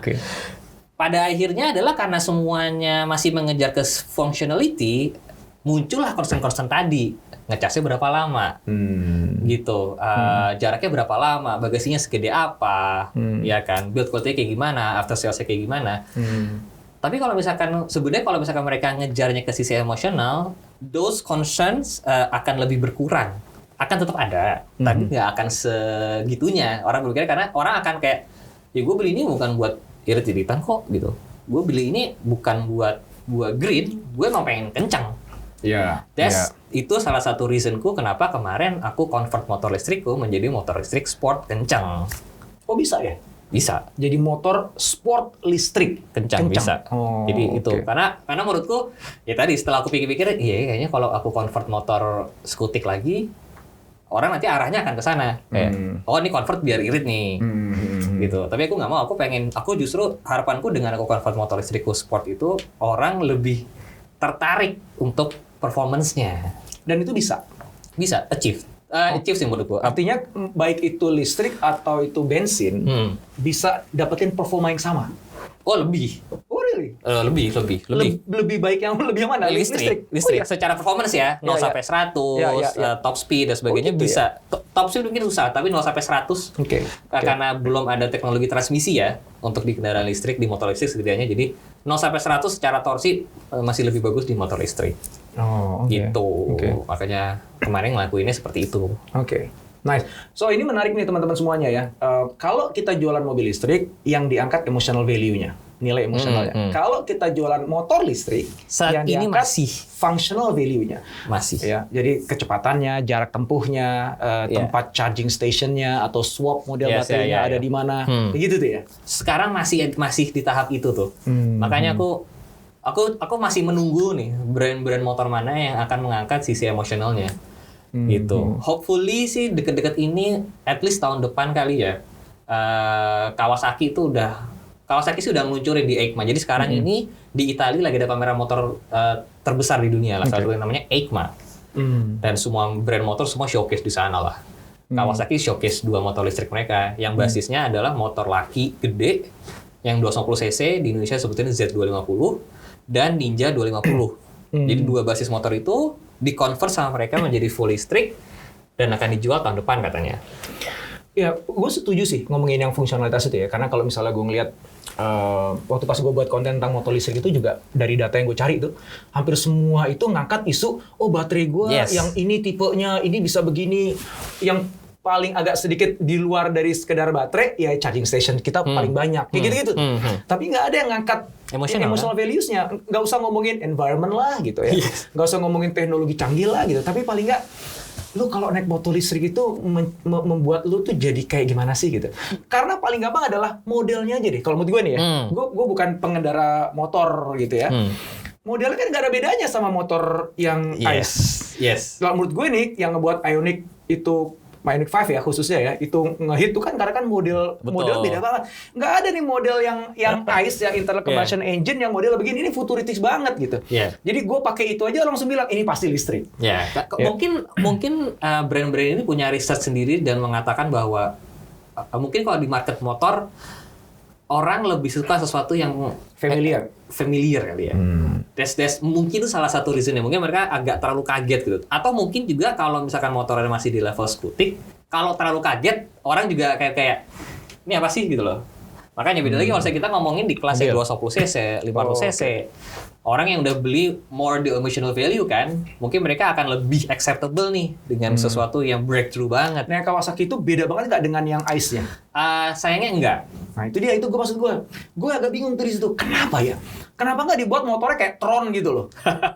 Pada akhirnya adalah karena semuanya masih mengejar ke functionality, muncullah concern-concern tadi. Ngecasnya berapa lama, gitu, jaraknya berapa lama, bagasinya segede apa, ya kan, build quality kayak gimana, after sales-nya kayak gimana. Tapi kalau misalkan mereka ngejarnya ke sisi emosional, those concerns akan lebih berkurang. Akan tetap ada, tapi nggak akan segitunya. Orang berpikir karena orang akan kayak, ya gue beli ini bukan buat irit-iritan kok, gitu. Gue beli ini bukan buat gue green, gue mau pengen kencang. Itu salah satu reasonku kenapa kemarin aku convert motor listrikku menjadi motor listrik sport kencang. Oh bisa ya? Bisa. Jadi motor sport listrik kencang. Bisa. Jadi itu karena menurutku ya tadi setelah aku pikir-pikir, iya kayaknya kalau aku convert motor skutik lagi, orang nanti arahnya akan ke sana. Kayak, oh ini convert biar irit nih. Gitu. Tapi aku nggak mau. Aku justru harapanku dengan aku convert motor listrikku sport itu orang lebih tertarik untuk performance-nya. Dan itu bisa achieve sih menurutku. Artinya baik itu listrik atau itu bensin bisa dapetin performa yang sama. Oh lebih. Oh really? Lebih baik yang mana? Listrik. Oh, ya. Secara performance ya, 0 sampai 100, top speed dan sebagainya bisa. Top speed mungkin susah, tapi 0 sampai 100. Karena belum ada teknologi transmisi ya untuk di kendaraan listrik, di motor listrik setidaknya. Jadi 0 sampai 100 secara torsi masih lebih bagus di motor listrik. Gitu. Makanya kemarin ngelakuinnya seperti itu. Nice. So ini menarik nih teman-teman semuanya ya. Kalau kita jualan mobil listrik, yang diangkat emotional value-nya, nilai emosionalnya. Kalau kita jualan motor listrik, saat yang ini diangkat masih functional value-nya. Masih. Ya, jadi kecepatannya, jarak tempuhnya, tempat charging station-nya atau swap model baterainya ada di mana, begitu tuh ya. Sekarang masih di tahap itu tuh. Makanya aku masih menunggu nih brand-brand motor mana yang akan mengangkat sisi emosionalnya. Gitu. Hopefully sih deket-deket ini, at least tahun depan kali ya. Kawasaki sih udah ngeluncurin di EICMA. Jadi sekarang ini di Italia lagi ada pameran motor terbesar di dunia lah, satu yang namanya EICMA. Dan semua brand motor semua showcase di sana lah. Kawasaki showcase 2 motor listrik mereka, yang basisnya adalah motor laki gede yang 250 cc, di Indonesia sebetulnya Z250 dan Ninja 250. Jadi 2 basis motor itu di-convert sama mereka menjadi full listrik dan akan dijual tahun depan katanya. Ya, gue setuju sih ngomongin yang fungsionalitas itu ya. Karena kalau misalnya gue ngeliat, waktu pas gue buat konten tentang motor listrik itu juga, dari data yang gue cari itu, hampir semua itu ngangkat isu, oh baterai gue yang ini tipenya, ini bisa begini. Yang paling agak sedikit di luar dari sekedar baterai, ya charging station kita paling banyak. Kayak gitu-gitu. Tapi nggak ada yang ngangkat emotional values-nya. Nggak usah ngomongin environment lah gitu ya. Nggak usah ngomongin teknologi canggih lah gitu. Tapi paling nggak, lu kalau naik motor listrik itu membuat lu tuh jadi kayak gimana sih gitu. Karena paling gampang adalah modelnya aja deh. Kalau menurut gue nih ya, gue bukan pengendara motor gitu ya. Modelnya kan gak ada bedanya sama motor yang ICE. Kalau menurut gue nih, yang ngebuat Ioniq itu, Ioniq 5 ya khususnya ya, itu ngehit tuh kan karena kan model beda banget. Nggak ada nih model yang ICE, yang internal combustion engine, yang model begini, ini futuristik banget gitu. Jadi gue pakai itu aja langsung bilang, ini pasti listrik. Mungkin brand-brand ini punya riset sendiri dan mengatakan bahwa mungkin kalau di market motor, orang lebih suka sesuatu yang familiar kali ya. Mungkin itu salah satu reasonnya. Mungkin mereka agak terlalu kaget gitu. Atau mungkin juga kalau misalkan motornya masih di level skutik, kalau terlalu kaget, orang juga kayak ini apa sih gitu loh. Makanya beda lagi kalau kita ngomongin di kelas 250cc, 500cc. Orang yang udah beli more the emotional value kan, mungkin mereka akan lebih acceptable nih dengan sesuatu yang breakthrough banget. Nah, Kawasaki itu beda banget nggak dengan yang ICE-nya? Sayangnya enggak. Nah, itu dia, itu maksud gue. Gue agak bingung tuh di situ. Kenapa ya? Kenapa nggak dibuat motornya kayak Tron gitu loh?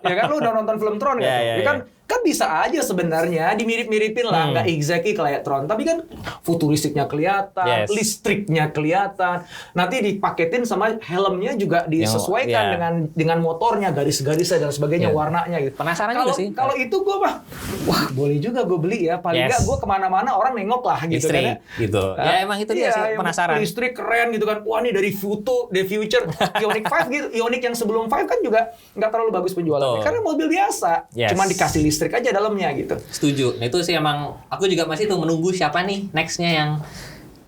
Ya kan, lu udah nonton film Tron kan? Ya kan bisa aja sebenarnya dimirip-miripin lah, nggak exactly kayak Tron, tapi kan futuristiknya kelihatan, listriknya kelihatan, nanti dipaketin sama helmnya juga disesuaikan dengan motornya, garis-garisnya dan sebagainya, warnanya gitu. Penasaran juga sih. Kalau itu gue mah, wah boleh juga gue beli ya, paling nggak gue kemana-mana orang nengok lah gitu listrik, kan ya. Gitu. Ya emang itu dia sih, penasaran. Listrik keren gitu kan, wah nih dari the future, Ioniq 5 gitu, Ioniq yang sebelum 5 kan juga nggak terlalu bagus penjualannya, karena mobil biasa, cuman dikasih listrik aja dalamnya gitu. Setuju. Nah itu sih emang aku juga masih tuh menunggu siapa nih nextnya yang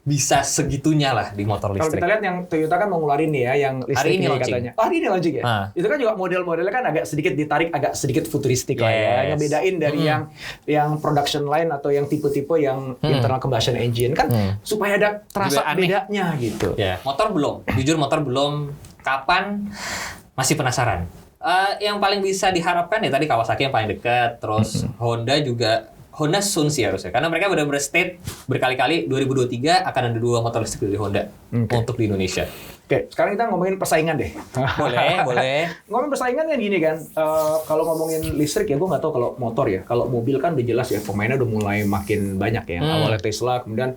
bisa segitunya lah di motor listrik. Kalau kita lihat yang Toyota kan mau ngeluarin nih ya, yang listrik ini katanya. Hari ini launching ya? Itu kan juga model-modelnya kan agak sedikit ditarik, agak sedikit futuristik lah ya. Ngebedain dari yang production line atau yang tipe-tipe yang internal combustion engine kan, supaya ada terasa bedanya gitu. Motor belum. Jujur motor belum. Kapan? Masih penasaran. Yang paling bisa diharapkan ya tadi Kawasaki yang paling dekat, terus Honda soon sih harusnya, karena mereka benar-benar state berkali-kali 2023 akan ada 2 motor listrik dari Honda untuk di Indonesia. Oke, sekarang kita ngomongin persaingan deh. Boleh. Ngomongin persaingan kan gini kan, kalau ngomongin listrik ya gue nggak tahu kalau motor ya. Kalau mobil kan udah jelas ya, pemainnya udah mulai makin banyak ya. Awalnya Tesla, kemudian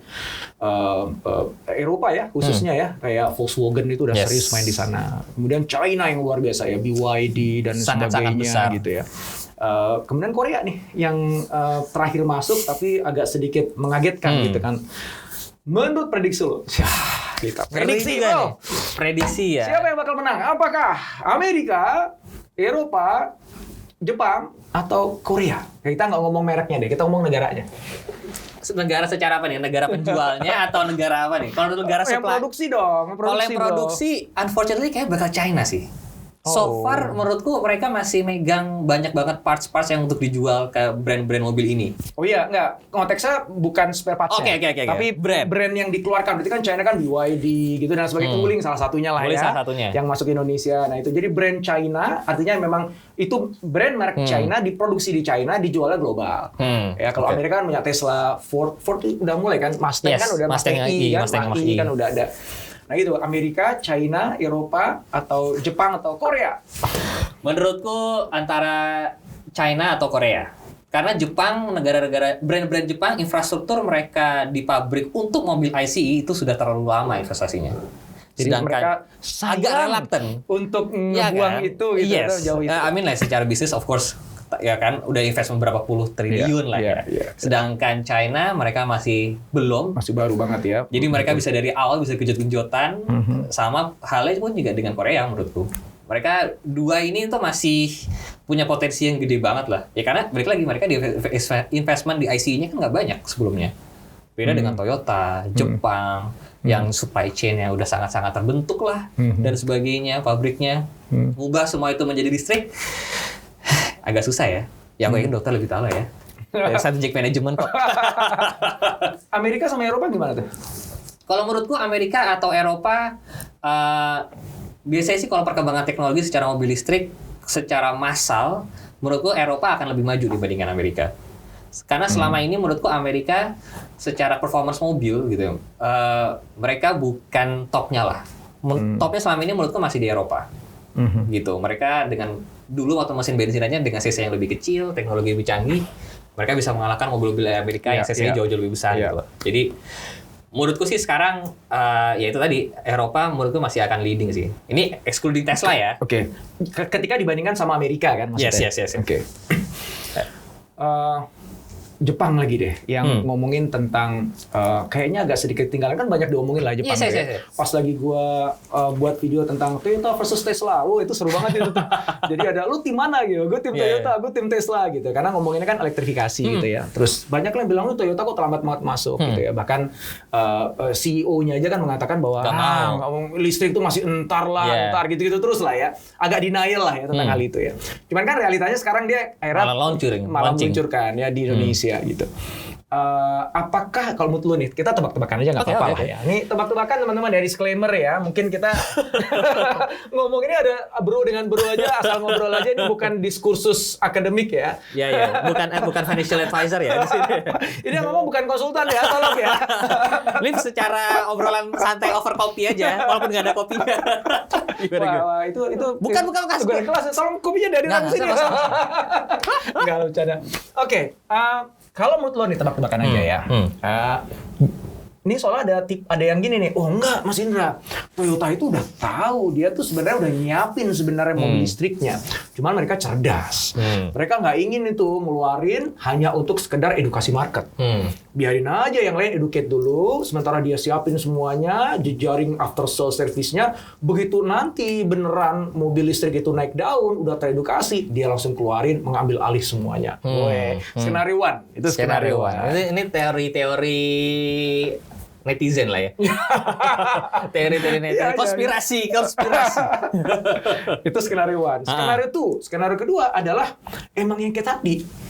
Eropa ya khususnya ya, kayak Volkswagen itu udah serius main di sana. Kemudian China yang luar biasa ya, BYD dan sebagainya gitu ya. Kemudian Korea nih yang terakhir masuk tapi agak sedikit mengagetkan gitu kan. Menurut prediksi lo, kita prediksi ya. Siapa yang bakal menang? Apakah Amerika, Eropa, Jepang, atau Korea? Kita nggak ngomong mereknya deh, kita ngomong negaranya. Negara secara apa nih? Negara penjualnya atau negara apa nih? Kalau negara supply, yang produksi dong. Kalau yang produksi, unfortunately kayak bakal China sih. So far menurutku mereka masih megang banyak banget parts-parts yang untuk dijual ke brand-brand mobil ini. Oh iya, enggak. Konteksnya bukan spare parts-nya. Oke. Tapi brand yang dikeluarkan. Berarti kan China kan BYD gitu dan sebagainya. Wuling salah satunya lah ya. Salah satunya. Yang masuk Indonesia. Nah itu jadi brand China, artinya memang itu brand merek China, diproduksi di China, dijualnya global. Ya kalau Amerika kan punya Tesla, Ford udah mulai kan. Mustang kan udah Mustang E kan udah ada. Nah itu Amerika, China, Eropa, atau Jepang, atau Korea? Menurutku antara China atau Korea. Karena Jepang, negara-negara brand-brand Jepang, infrastruktur mereka di pabrik untuk mobil ICE itu sudah terlalu lama investasinya. Jadi mereka agak reluctant untuk membuang itu gitu, jauh itu. I mean lah secara bisnis of course ya kan udah investment berapa puluh triliun lah ya. Sedangkan China mereka masih baru banget ya. Jadi mereka bisa dari awal bisa genjot-genjotan. Sama halnya pun juga dengan Korea menurutku. Mereka dua ini tuh masih punya potensi yang gede banget lah. Ya karena balik lagi mereka di investment di ICE-nya kan nggak banyak sebelumnya. Beda dengan Toyota, Jepang yang supply chain-nya udah sangat-sangat terbentuk lah dan sebagainya, pabriknya. Ubah semua itu menjadi listrik agak susah ya. Yang gue yakin dokter lebih tahu lah ya. Dari strategic management kok. Amerika sama Eropa gimana tuh? Kalau menurutku Amerika atau Eropa, biasanya sih kalau perkembangan teknologi secara mobil listrik, secara massal, menurutku Eropa akan lebih maju dibandingkan Amerika. Karena selama ini menurutku Amerika secara performance mobil gitu, mereka bukan topnya lah. Topnya selama ini menurutku masih di Eropa. Gitu. Mereka dengan dulu waktu mesin bensinnya dengan cc yang lebih kecil, teknologi lebih canggih, mereka bisa mengalahkan mobil-mobil Amerika yang cc-nya jauh-jauh lebih besar. Gitu. Jadi menurutku sih sekarang ya itu tadi Eropa menurutku masih akan leading sih. Ini excluding Tesla ya. Oke. Ketika dibandingkan sama Amerika kan maksudnya. Yes. Oke. Jepang lagi deh yang ngomongin tentang kayaknya agak sedikit ketinggalan, kan banyak diomongin lah Jepang. Yes. Pas lagi gua buat video tentang Toyota versus Tesla, itu seru banget itu tuh. Jadi ada lu tim mana gitu, gue tim Toyota, gue tim Tesla gitu. Karena ngomonginnya kan elektrifikasi gitu ya. Terus banyak yang bilang lu Toyota kok terlambat banget masuk gitu ya. Bahkan CEO-nya aja kan mengatakan bahwa listrik tuh masih entar gitu-gitu terus lah ya. Agak denial lah ya tentang hal itu ya. Cuman kan realitanya sekarang dia akhirnya malah meluncurkan ya di Indonesia gitu. Apakah kalau menurut lu nih, kita tebak-tebakan aja nggak apa-apa lah ya. Ini tebak-tebakan teman-teman dari disclaimer ya. Mungkin kita ngomong ini ada bro dengan bro aja, asal ngobrol aja, ini bukan diskursus akademik ya. Iya. Bukan financial advisor ya di sini. Ini yang ngomong bukan konsultan ya, tolong ya. Ini secara obrolan santai over kopi aja, walaupun nggak ada kopinya. Wah, itu bukan kelas. Tolong kopinya dari dalam sini. Enggak bercanda. Oke, kalau menurut lo nih tebak-tebakan aja ya. Ini soalnya ada yang gini nih. Oh enggak, Mas Indra. Toyota itu udah tahu, dia tuh sebenarnya udah nyiapin sebenarnya mobil listriknya. Cuman mereka cerdas. Mereka nggak ingin itu ngeluarin hanya untuk sekedar edukasi market. Biarin aja yang lain educate dulu, sementara dia siapin semuanya, jejaring after sale service-nya. Begitu nanti beneran mobil listrik itu naik daun, udah teredukasi, dia langsung keluarin, mengambil alih semuanya. Skenario one. Itu skenario one. Ini teori-teori netizen lah ya. Teori-teori netizen. Konspirasi. Itu skenario one. Skenario kedua adalah emang yang kayak tadi.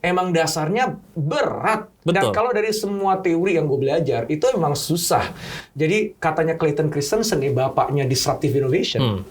Emang dasarnya berat. Dan kalau dari semua teori yang gue belajar, itu emang susah. Jadi katanya Clayton Christensen nih, bapaknya disruptive innovation,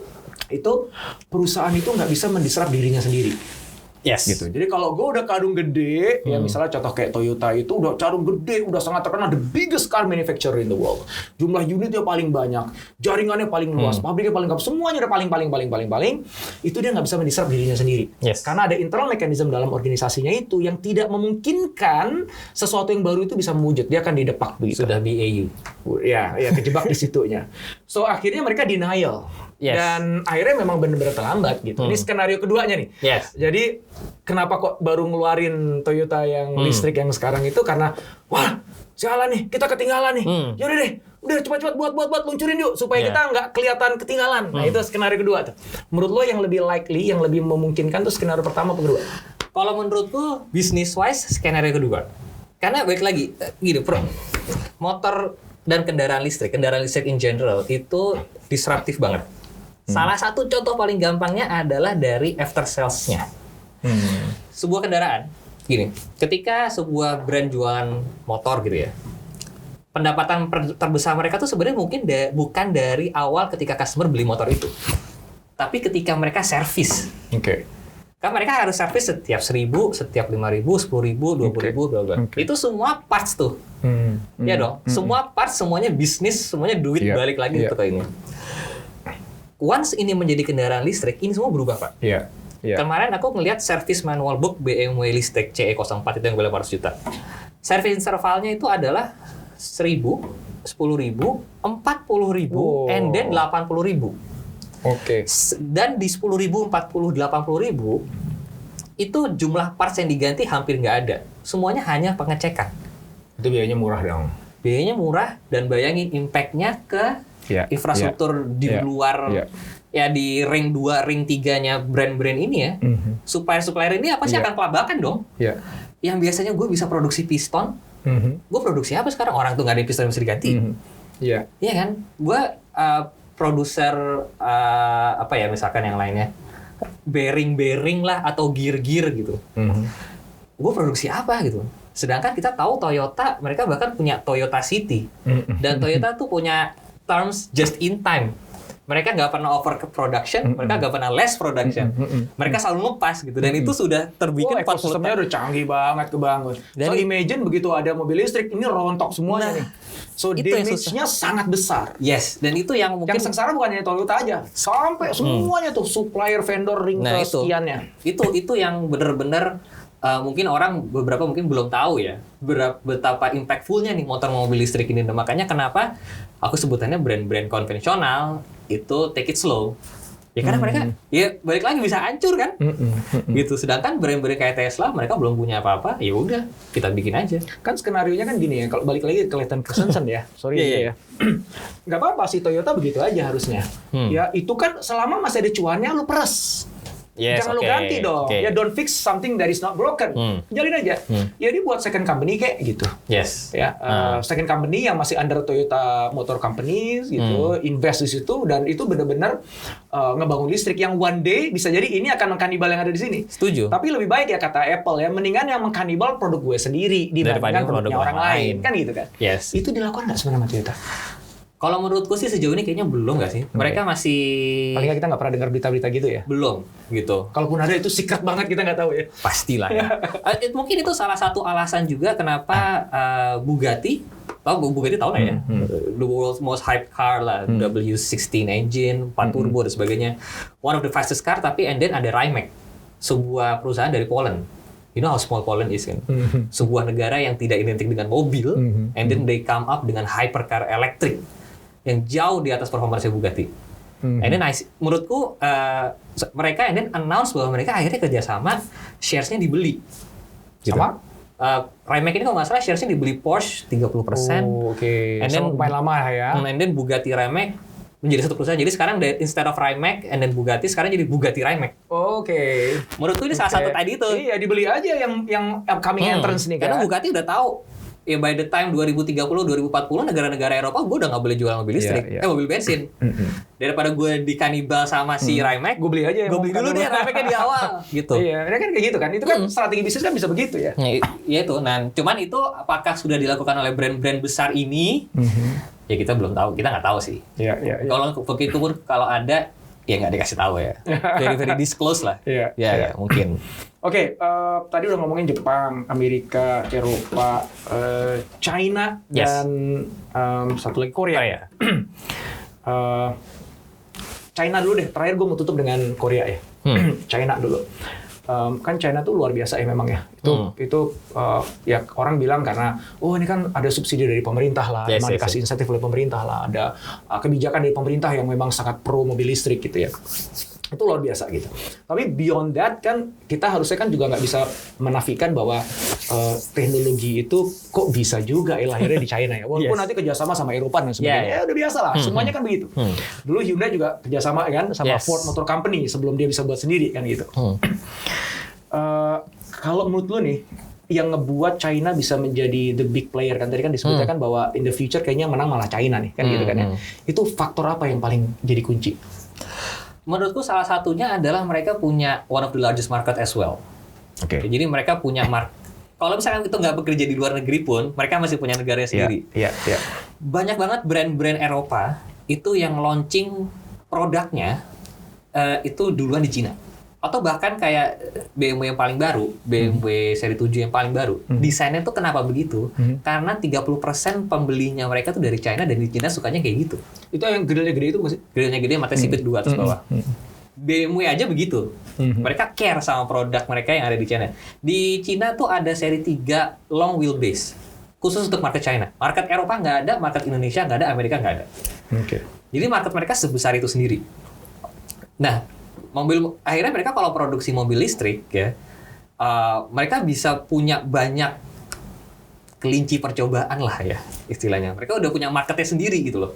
itu perusahaan itu nggak bisa mendisrupt dirinya sendiri. Yes. Gitu. Jadi kalau gue udah karung gede, ya misalnya contoh kayak Toyota itu udah karung gede, udah sangat terkenal, the biggest car manufacturer in the world. Jumlah unitnya paling banyak, jaringannya paling luas, pabriknya paling gede, semuanya udah paling. Itu dia nggak bisa mendisrupt dirinya sendiri. Yes. Karena ada internal mechanism dalam organisasinya itu yang tidak memungkinkan sesuatu yang baru itu bisa mewujud. Dia akan didepak begitu. Sudah BAU. Ya kejebak di situnya. So akhirnya mereka denial. Yes. Dan akhirnya memang benar-benar terlambat gitu. Ini skenario keduanya nih. Yes. Jadi kenapa kok baru ngeluarin Toyota yang listrik yang sekarang itu karena wah sialan nih, kita ketinggalan nih. Yaudah deh, udah cepat-cepat buat luncurin yuk supaya kita nggak kelihatan ketinggalan. Nah itu skenario kedua tuh. Menurut lo yang lebih likely, yang lebih memungkinkan tuh skenario pertama atau kedua? Kalau menurutku business wise skenario kedua. Karena balik lagi gini, motor dan kendaraan listrik in general itu disruptif banget. Salah satu contoh paling gampangnya adalah dari after sales-nya. Sebuah kendaraan, gini, ketika sebuah brand jualan motor gitu ya, pendapatan terbesar mereka tuh sebenarnya mungkin bukan dari awal ketika customer beli motor itu, tapi ketika mereka servis. Kan mereka harus servis setiap 1.000, setiap 5.000, 10.000, 20.000, Itu semua parts tuh. Ya dong, semua parts, semuanya bisnis, semuanya duit balik lagi ke ini. Once ini menjadi kendaraan listrik, ini semua berubah, Pak. Kemarin aku ngelihat service manual book BMW listrik CE04 itu yang gue 800 juta. Service intervalnya itu adalah 1.000, 10.000, 40.000, and then 80.000. Dan di 10.000, 40, 80.000 itu jumlah parts yang diganti hampir nggak ada. Semuanya hanya pengecekan. Itu biayanya murah dong. Biayanya murah dan bayangin impact-nya ke infrastruktur di luar ya di ring 2, ring 3-nya brand-brand ini ya. Supplier ini apa sih akan kelabakan dong. Yang biasanya gue bisa produksi piston, gue produksi apa sekarang? Orang tuh nggak ada piston yang bisa diganti. Iya kan? Gue produser apa ya misalkan yang lainnya bearing lah atau gear gitu. Gue produksi apa gitu. Sedangkan kita tahu Toyota, mereka bahkan punya Toyota City dan Toyota tuh punya terms just in time. mereka nggak pernah over production, mereka nggak pernah less production. Mereka selalu ngepas gitu, dan itu sudah terbikin 40 ekosistemnya udah canggih banget kebangun. So imagine begitu ada mobil listrik, ini rontok semuanya nih. So damage-nya sangat besar. Yes, dan itu yang mungkin yang sengsara bukan hanya Toyota aja, sampai semuanya tuh supplier vendor ring sekiannya. Itu yang benar-benar mungkin orang beberapa mungkin belum tahu ya betapa impactful-nya nih mobil listrik ini. Nah, makanya kenapa aku sebutannya brand-brand konvensional itu take it slow. Ya karena mereka ya balik lagi bisa hancur kan, gitu. Sedangkan brand-brand kayak Tesla mereka belum punya apa-apa, ya udah kita bikin aja. Kan skenarionya kan gini ya, kalau balik lagi ke Clayton Christensen ya, sorry ya, nggak apa-apa sih Toyota begitu aja harusnya. Ya itu kan selama masih ada cuannya lu peres. Yes, jangan lu ganti dong. Ya don't fix something that is not broken. Jalin aja. Ya dia buat second company kayak gitu. Yes. Ya second company yang masih under Toyota Motor Company gitu, invest di situ dan itu benar-benar ngebangun listrik yang one day bisa jadi ini akan mengkanibal yang ada di sini. Setuju. Tapi lebih baik ya kata Apple ya, mendingan yang mengkanibal produk gue sendiri dibandingkan produknya orang lain. Kan gitu kan. Yes. Itu dilakukan nggak sebenarnya sama Toyota? Kalau menurutku sih sejauh ini kayaknya belum nggak sih? Mereka masih... Paling nggak kita nggak pernah dengar berita-berita gitu ya? Belum, gitu. Kalaupun ada itu secret banget, kita nggak tahu ya? Pastilah ya. Mungkin itu salah satu alasan juga kenapa Bugatti, Bugatti tahu lah ya? The world's most hyped car lah, W16 engine, 4 turbo dan sebagainya. One of the fastest car, tapi and then ada Rimac, sebuah perusahaan dari Poland. You know how small Poland is kan? Sebuah negara yang tidak identik dengan mobil, and then they come up dengan hypercar elektrik yang jauh di atas performance Bugatti. And then menurutku mereka and then announce bahwa mereka akhirnya kerjasama, shares-nya dibeli. Gitu. Sama? Rimac ini kalau nggak salah shares-nya dibeli Porsche 30%. Oh, oke. And then lumayan lama ya. And then Bugatti Rimac menjadi satu perusahaan. Jadi sekarang instead of Rimac and then Bugatti, sekarang jadi Bugatti Rimac. Oke. Menurutku ini salah satu tadi itu. Iya, dibeli aja yang upcoming entrance nih kan. Karena Bugatti udah tahu. Ya by the time 2030, 2040 negara-negara Eropa gue udah nggak boleh jual mobil listrik, mobil bensin. Daripada gue dikanibal sama si Rimac, gue beli aja. Gue beli dulu deh Rimac-nya di awal, gitu. Iya, kan kayak gitu kan. Itu kan strategi bisnis kan bisa begitu ya. Iya itu. Nah, cuman itu apakah sudah dilakukan oleh brand-brand besar ini? Ya kita belum tahu, kita nggak tahu sih. Iya. Kalau begitu pun kalau ada, ya nggak dikasih tahu ya. Very disclose lah. Ya, mungkin. Oke, tadi udah ngomongin Jepang, Amerika, Eropa, China, dan satu lagi Korea. China dulu deh, terakhir gue mau tutup dengan Korea ya. China dulu. Kan China tuh luar biasa ya memang ya. Itu ya orang bilang karena ini kan ada subsidi dari pemerintah lah, memang dikasih insentif oleh pemerintah lah, ada kebijakan dari pemerintah yang memang sangat pro mobil listrik gitu ya. Itu luar biasa gitu. Tapi beyond that kan kita harusnya kan juga nggak bisa menafikan bahwa teknologi itu kok bisa juga lahirnya di China ya. Walaupun nanti kerjasama sama Eropa dan sebagainya, ya udah biasa lah. Semuanya kan begitu. Dulu Hyundai juga kerjasama kan sama Ford Motor Company sebelum dia bisa buat sendiri kan gitu. Kalau menurut lu nih, yang ngebuat China bisa menjadi the big player kan tadi kan disebutkan kan bahwa in the future kayaknya menang malah China nih kan gitu kan ya. Itu faktor apa yang paling jadi kunci? Menurutku salah satunya adalah mereka punya one of the largest market as well. Oke. Jadi mereka punya kalau misalkan itu nggak bekerja di luar negeri pun, mereka masih punya negaranya sendiri. Iya. Banyak banget brand-brand Eropa itu yang launching produknya itu duluan di Cina. Atau bahkan kayak BMW yang paling baru, BMW seri 7 yang paling baru, desainnya tuh kenapa begitu? Karena 30% pembelinya mereka tuh dari China, dan di China sukanya kayak gitu. Itu yang gede-gede itu masih? Gede-nya gede, matanya sipit 2 atas bawah. BMW aja begitu. Mereka care sama produk mereka yang ada di China. Di China tuh ada seri 3 long wheelbase, khusus untuk market China. Market Eropa nggak ada, market Indonesia nggak ada, Amerika nggak ada. Jadi market mereka sebesar itu sendiri. Nah, akhirnya mereka kalau produksi mobil listrik ya, mereka bisa punya banyak kelinci percobaan lah ya istilahnya. Mereka udah punya marketnya sendiri gitu loh.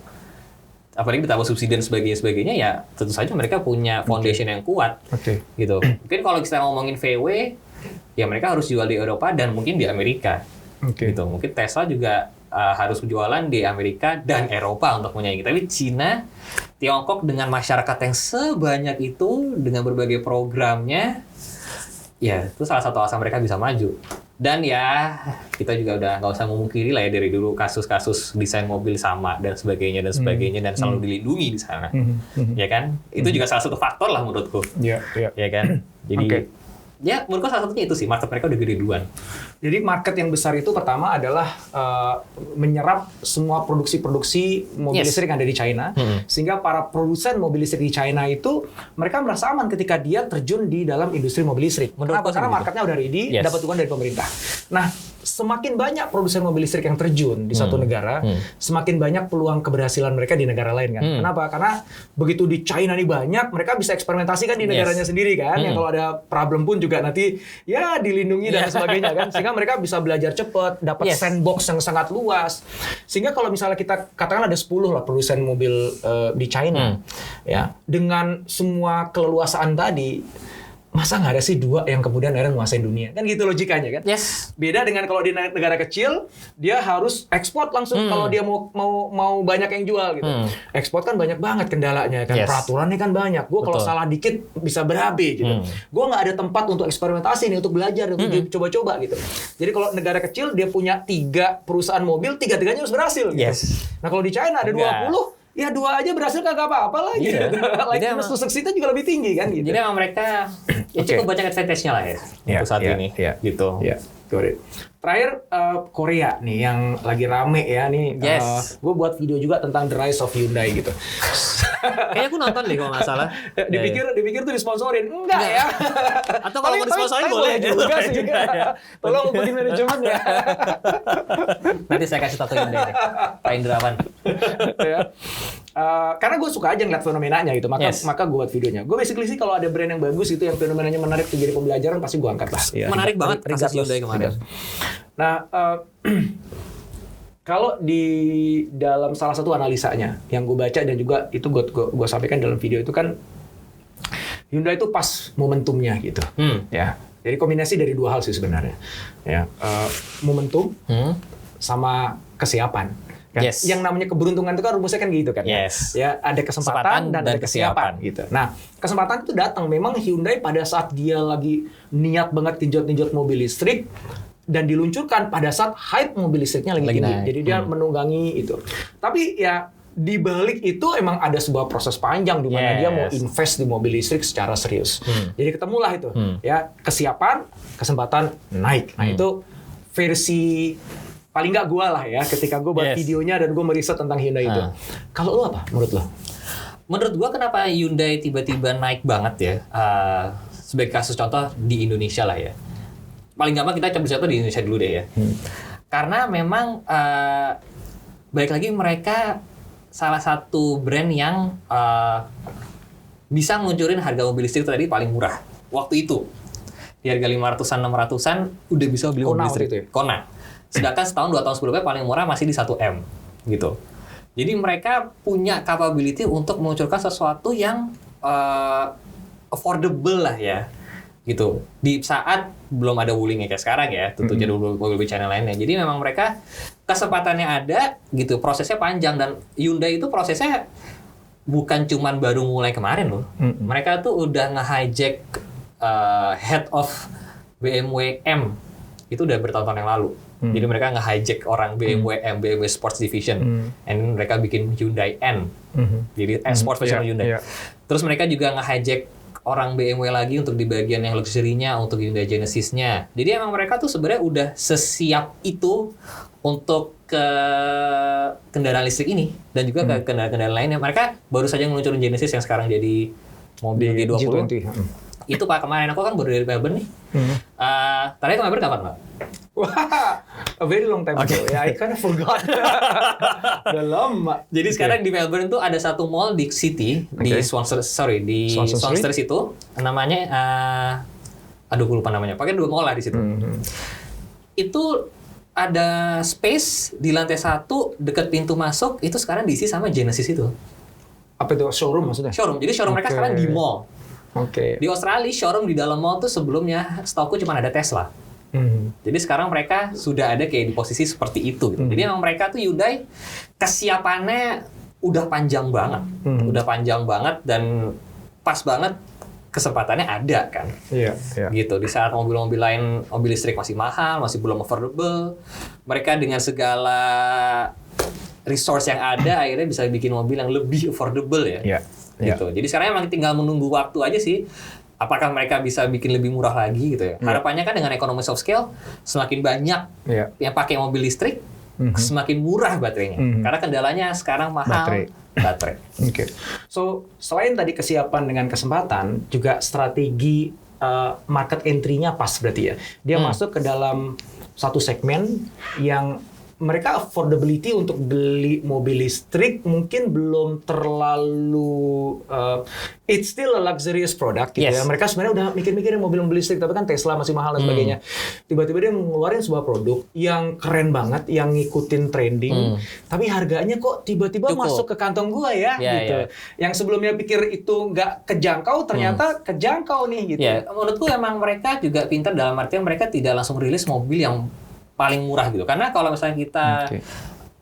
Apalagi ditambah subsidi dan sebagainya ya, tentu saja mereka punya foundation yang kuat. Gitu. Mungkin kalau kita ngomongin VW, ya mereka harus jual di Eropa dan mungkin di Amerika. Gitu. Mungkin Tesla juga harus berjualan di Amerika dan Eropa untuk menyaingi. Tapi Cina, Tiongkok dengan masyarakat yang sebanyak itu, dengan berbagai programnya, ya itu salah satu alasan mereka bisa maju. Dan ya kita juga udah nggak usah memungkiri lah ya, dari dulu kasus-kasus desain mobil sama dan sebagainya dan selalu dilindungi di sana, ya kan? Itu juga salah satu faktor lah menurutku, ya kan? Jadi ya menurutku salah satunya itu sih, market mereka udah gede duluan. Jadi market yang besar itu pertama adalah menyerap semua produksi mobil listrik yang ada di China, sehingga para produsen mobil listrik di China itu mereka merasa aman ketika dia terjun di dalam industri mobil listrik. Kenapa? Karena marketnya udah ready, dapat dukungan dari pemerintah. Nah, semakin banyak produsen mobil listrik yang terjun di satu negara, semakin banyak peluang keberhasilan mereka di negara lain kan. Kenapa? Karena begitu di China nih banyak, mereka bisa eksperimentasi kan di negaranya sendiri kan. Yang kalau ada problem pun juga nanti ya dilindungi dan sebagainya kan. Sehingga mereka bisa belajar cepat, dapat sandbox yang sangat luas. Sehingga kalau misalnya kita katakan ada 10 lah produsen mobil di China, ya dengan semua keleluasaan tadi, masa nggak ada sih 2 yang kemudian akhirnya menguasai dunia? Kan gitu logikanya kan? Beda dengan kalau di negara kecil, dia harus ekspor langsung kalau dia mau banyak yang jual gitu. Ekspor kan banyak banget kendalanya kan, peraturannya kan banyak. Gue kalau salah dikit bisa berabe gitu. Gue nggak ada tempat untuk eksperimentasi nih, untuk belajar, untuk coba-coba gitu. Jadi kalau negara kecil dia punya 3 perusahaan mobil, 3-tiganya harus berhasil gitu. Nah kalau di China ada 20, ya 2 aja berhasil kagak apa-apa lah gitu. Likeliness to succeed-nya juga lebih tinggi kan gitu. Jadi emang mereka ya cukup banyak advantage-nya lah ya untuk saat ini. Gitu. Terakhir Korea nih yang lagi rame ya nih. Gue buat video juga tentang The Rise of Hyundai gitu. Kayaknya aku nonton deh kalau nggak salah. Dipikir tuh disponsorin. Enggak ya. Atau kalau mau disponsorin boleh juga sih. Tolong hubungin manajemen ya. Nanti saya kasih tato Hyundai deh. Pak Indrawan. Karena gue suka aja ngeliat fenomenanya gitu, maka gue buat videonya. Gue basically sih kalau ada brand yang bagus gitu, yang fenomenanya menarik jadi pembelajaran, pasti gue angkat lah. Menarik banget kasus Hyundai kemarin. Nah, kalau di dalam salah satu analisanya yang gue baca dan juga itu gue sampaikan dalam video itu kan, Hyundai itu pas momentumnya gitu, ya. Jadi kombinasi dari 2 hal sih sebenarnya, ya, momentum sama kesiapan. Kan? Yang namanya keberuntungan itu kan rumusnya kan gitu kan. Ya, ada kesempatan dan ada kesiapan gitu. Nah, kesempatan itu datang. Memang Hyundai pada saat dia lagi niat banget genjot-genjot mobil listrik dan diluncurkan pada saat hype mobil listriknya lagi tinggi. Naik. Jadi dia menunggangi itu. Tapi ya di balik itu emang ada sebuah proses panjang di mana dia mau invest di mobil listrik secara serius. Jadi ketemulah itu. Ya, kesiapan, kesempatan naik. Nah, itu versi paling nggak gue lah ya, ketika gue buat videonya dan gue meriset tentang Hyundai itu. Kalau lo apa menurut lo? Menurut gue kenapa Hyundai tiba-tiba naik banget ya? Sebagai kasus contoh di Indonesia lah ya. Paling gampang kita coba di Indonesia dulu deh ya. Karena memang balik lagi mereka salah satu brand yang bisa ngeluncurin harga mobil listrik tadi paling murah waktu itu. Di harga 500-an, 600-an udah bisa beli mobil listrik. Itu ya? Kona. Sedangkan setahun 2 tahun sebelumnya paling murah masih di 1 M gitu. Jadi mereka punya capability untuk meluncurkan sesuatu yang affordable lah ya gitu. Di saat belum ada Wuling kayak sekarang ya, tentunya dulu mobil China lainnya. Jadi memang mereka kesempatannya ada gitu, prosesnya panjang, dan Hyundai itu prosesnya bukan cuman baru mulai kemarin loh. Mereka tuh udah nge-hijack head of BMW M itu udah bertahun-tahun yang lalu. Jadi mereka nge-hijack orang BMW M, BMW Sports Division, and mereka bikin Hyundai N. Jadi Sports version Hyundai. Terus mereka juga nge-hijack orang BMW lagi untuk di bagian yang luxury-nya, untuk Hyundai Genesis-nya. Jadi emang mereka tuh sebenarnya udah sesiap itu untuk ke kendaraan listrik ini dan juga ke kendaraan-kendaraan lainnya. Mereka baru saja ngeluncurin Genesis yang sekarang jadi mobil G20. Itu Pak, kemarin aku kan baru dari Melbourne nih. Tadi ke Melbourne kapan, Pak? Wah, a very long time ago. Ya, I kind of forgot. Udah lama. Jadi sekarang di Melbourne tuh ada satu mall di City, di Swanstead itu. Namanya, aduh gue lupa namanya. Pakai 2 mall lah di situ. Itu ada space di lantai 1 dekat pintu masuk, itu sekarang diisi sama Genesis itu. Apa itu? Showroom maksudnya? Showroom. Jadi showroom mereka sekarang di mall. Di Australia, showroom di dalam mall tuh sebelumnya stokku cuma ada Tesla. Jadi sekarang mereka sudah ada kayak di posisi seperti itu. Gitu. Jadi memang mereka tuh Hyundai kesiapannya udah panjang banget. Udah panjang banget dan pas banget kesempatannya ada kan. Iya. Gitu. Di saat mobil-mobil lain, mobil listrik masih mahal, masih belum affordable, mereka dengan segala resource yang ada akhirnya bisa bikin mobil yang lebih affordable ya. Iya. Gitu. Jadi sekarang emang tinggal menunggu waktu aja sih. Apakah mereka bisa bikin lebih murah lagi gitu ya? Harapannya kan dengan economies of scale, semakin banyak yang pakai mobil listrik, semakin murah baterainya. Karena kendalanya sekarang mahal baterai. Oke. So, selain tadi kesiapan dengan kesempatan, juga strategi market entry-nya pas berarti ya. Dia masuk ke dalam satu segmen yang mereka affordability untuk beli mobil listrik mungkin belum terlalu it's still a luxurious product gitu ya. Mereka sebenarnya udah mikir-mikirin mobil-mobil listrik, tapi kan Tesla masih mahal dan sebagainya. Tiba-tiba dia ngeluarin sebuah produk yang keren banget, yang ngikutin trending, tapi harganya kok tiba-tiba masuk ke kantong gua ya gitu. Yang sebelumnya pikir itu nggak kejangkau, ternyata kejangkau nih gitu. Menurutku emang mereka juga pintar dalam artian mereka tidak langsung rilis mobil yang paling murah gitu. Karena kalau misalnya kita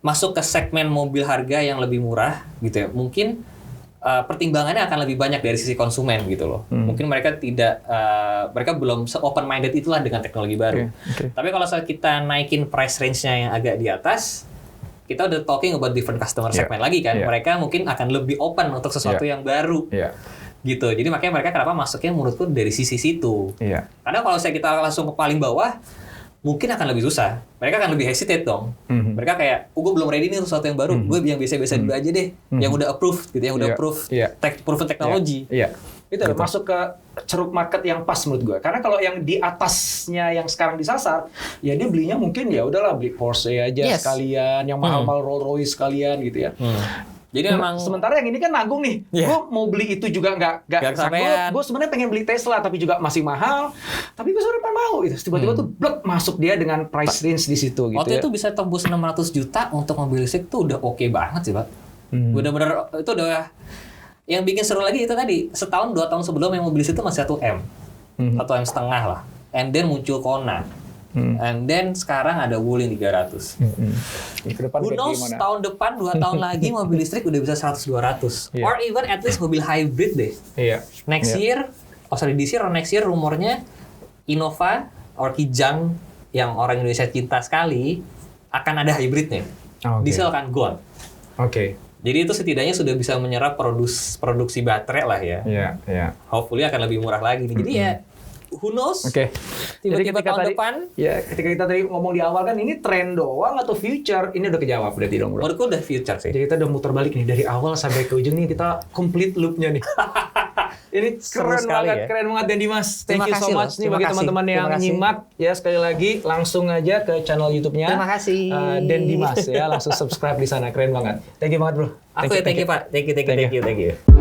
masuk ke segmen mobil harga yang lebih murah gitu ya, mungkin pertimbangannya akan lebih banyak dari sisi konsumen gitu loh. Mungkin mereka tidak, mereka belum se-open minded itulah dengan teknologi baru. Tapi kalau kita naikin price range-nya yang agak di atas, kita udah talking about different customer segment lagi kan. Mereka mungkin akan lebih open untuk sesuatu yang baru. Gitu. Jadi makanya mereka kenapa masuknya menurutku dari sisi situ. Karena kalau kita langsung ke paling bawah, mungkin akan lebih susah. Mereka akan lebih hesitate dong. Mereka kayak, gue belum ready nih untuk sesuatu yang baru. Gue yang biasa-biasa dulu aja deh. Yang udah approved gitu, yang udah approved proven technology. Itu gitu. Masuk ke ceruk market yang pas menurut gue. Karena kalau yang di atasnya yang sekarang disasar, ya dia belinya mungkin ya udahlah beli Porsche aja sekalian, yang mahal-mahal Rolls Royce sekalian gitu ya. Jadi memang sementara yang ini kan nanggung nih. Gue mau beli itu juga nggak sanggup. Gue sebenarnya pengen beli Tesla tapi juga masih mahal. Tapi gue sebenarnya mau gitu. Tiba-tiba tuh blek masuk dia dengan price range di situ gitu. Waktu itu bisa tembus 600 juta untuk mobil listrik tuh udah oke banget sih, Pak. Bener-bener itu udah yang bikin seru lagi itu tadi. Setahun 2 tahun sebelum yang mobil listrik itu masih 1M. 1,5 M lah. And then muncul Kona. And then sekarang ada Wuling 300. Who knows tahun depan 2 tahun lagi mobil listrik udah bisa 100-200. Or even at least mobil hybrid deh. Next year, this year or next year rumornya Innova or Kijang yang orang Indonesia cinta sekali akan ada hybridnya. Diesel akan gone. Jadi itu setidaknya sudah bisa menyerap produksi baterai lah ya. Hopefully akan lebih murah lagi. Jadi ya who knows? Tiba-tiba tahun depan. Ya, ketika kita tadi ngomong di awal kan ini tren doang atau future? Ini udah kejawab berarti dong, bro. Menurutku udah future sih. Jadi kita udah muter balik nih dari awal sampai ke ujung nih, kita complete loop-nya nih. Ini keren banget Dan Dimas. Thank you so much nih bagi teman-teman yang nyimak ya, sekali lagi langsung aja ke channel YouTube-nya. Terima kasih. Dan Dimas ya, langsung subscribe di sana. Keren banget. Thank you banget, bro. Thank you Pak. Thank you.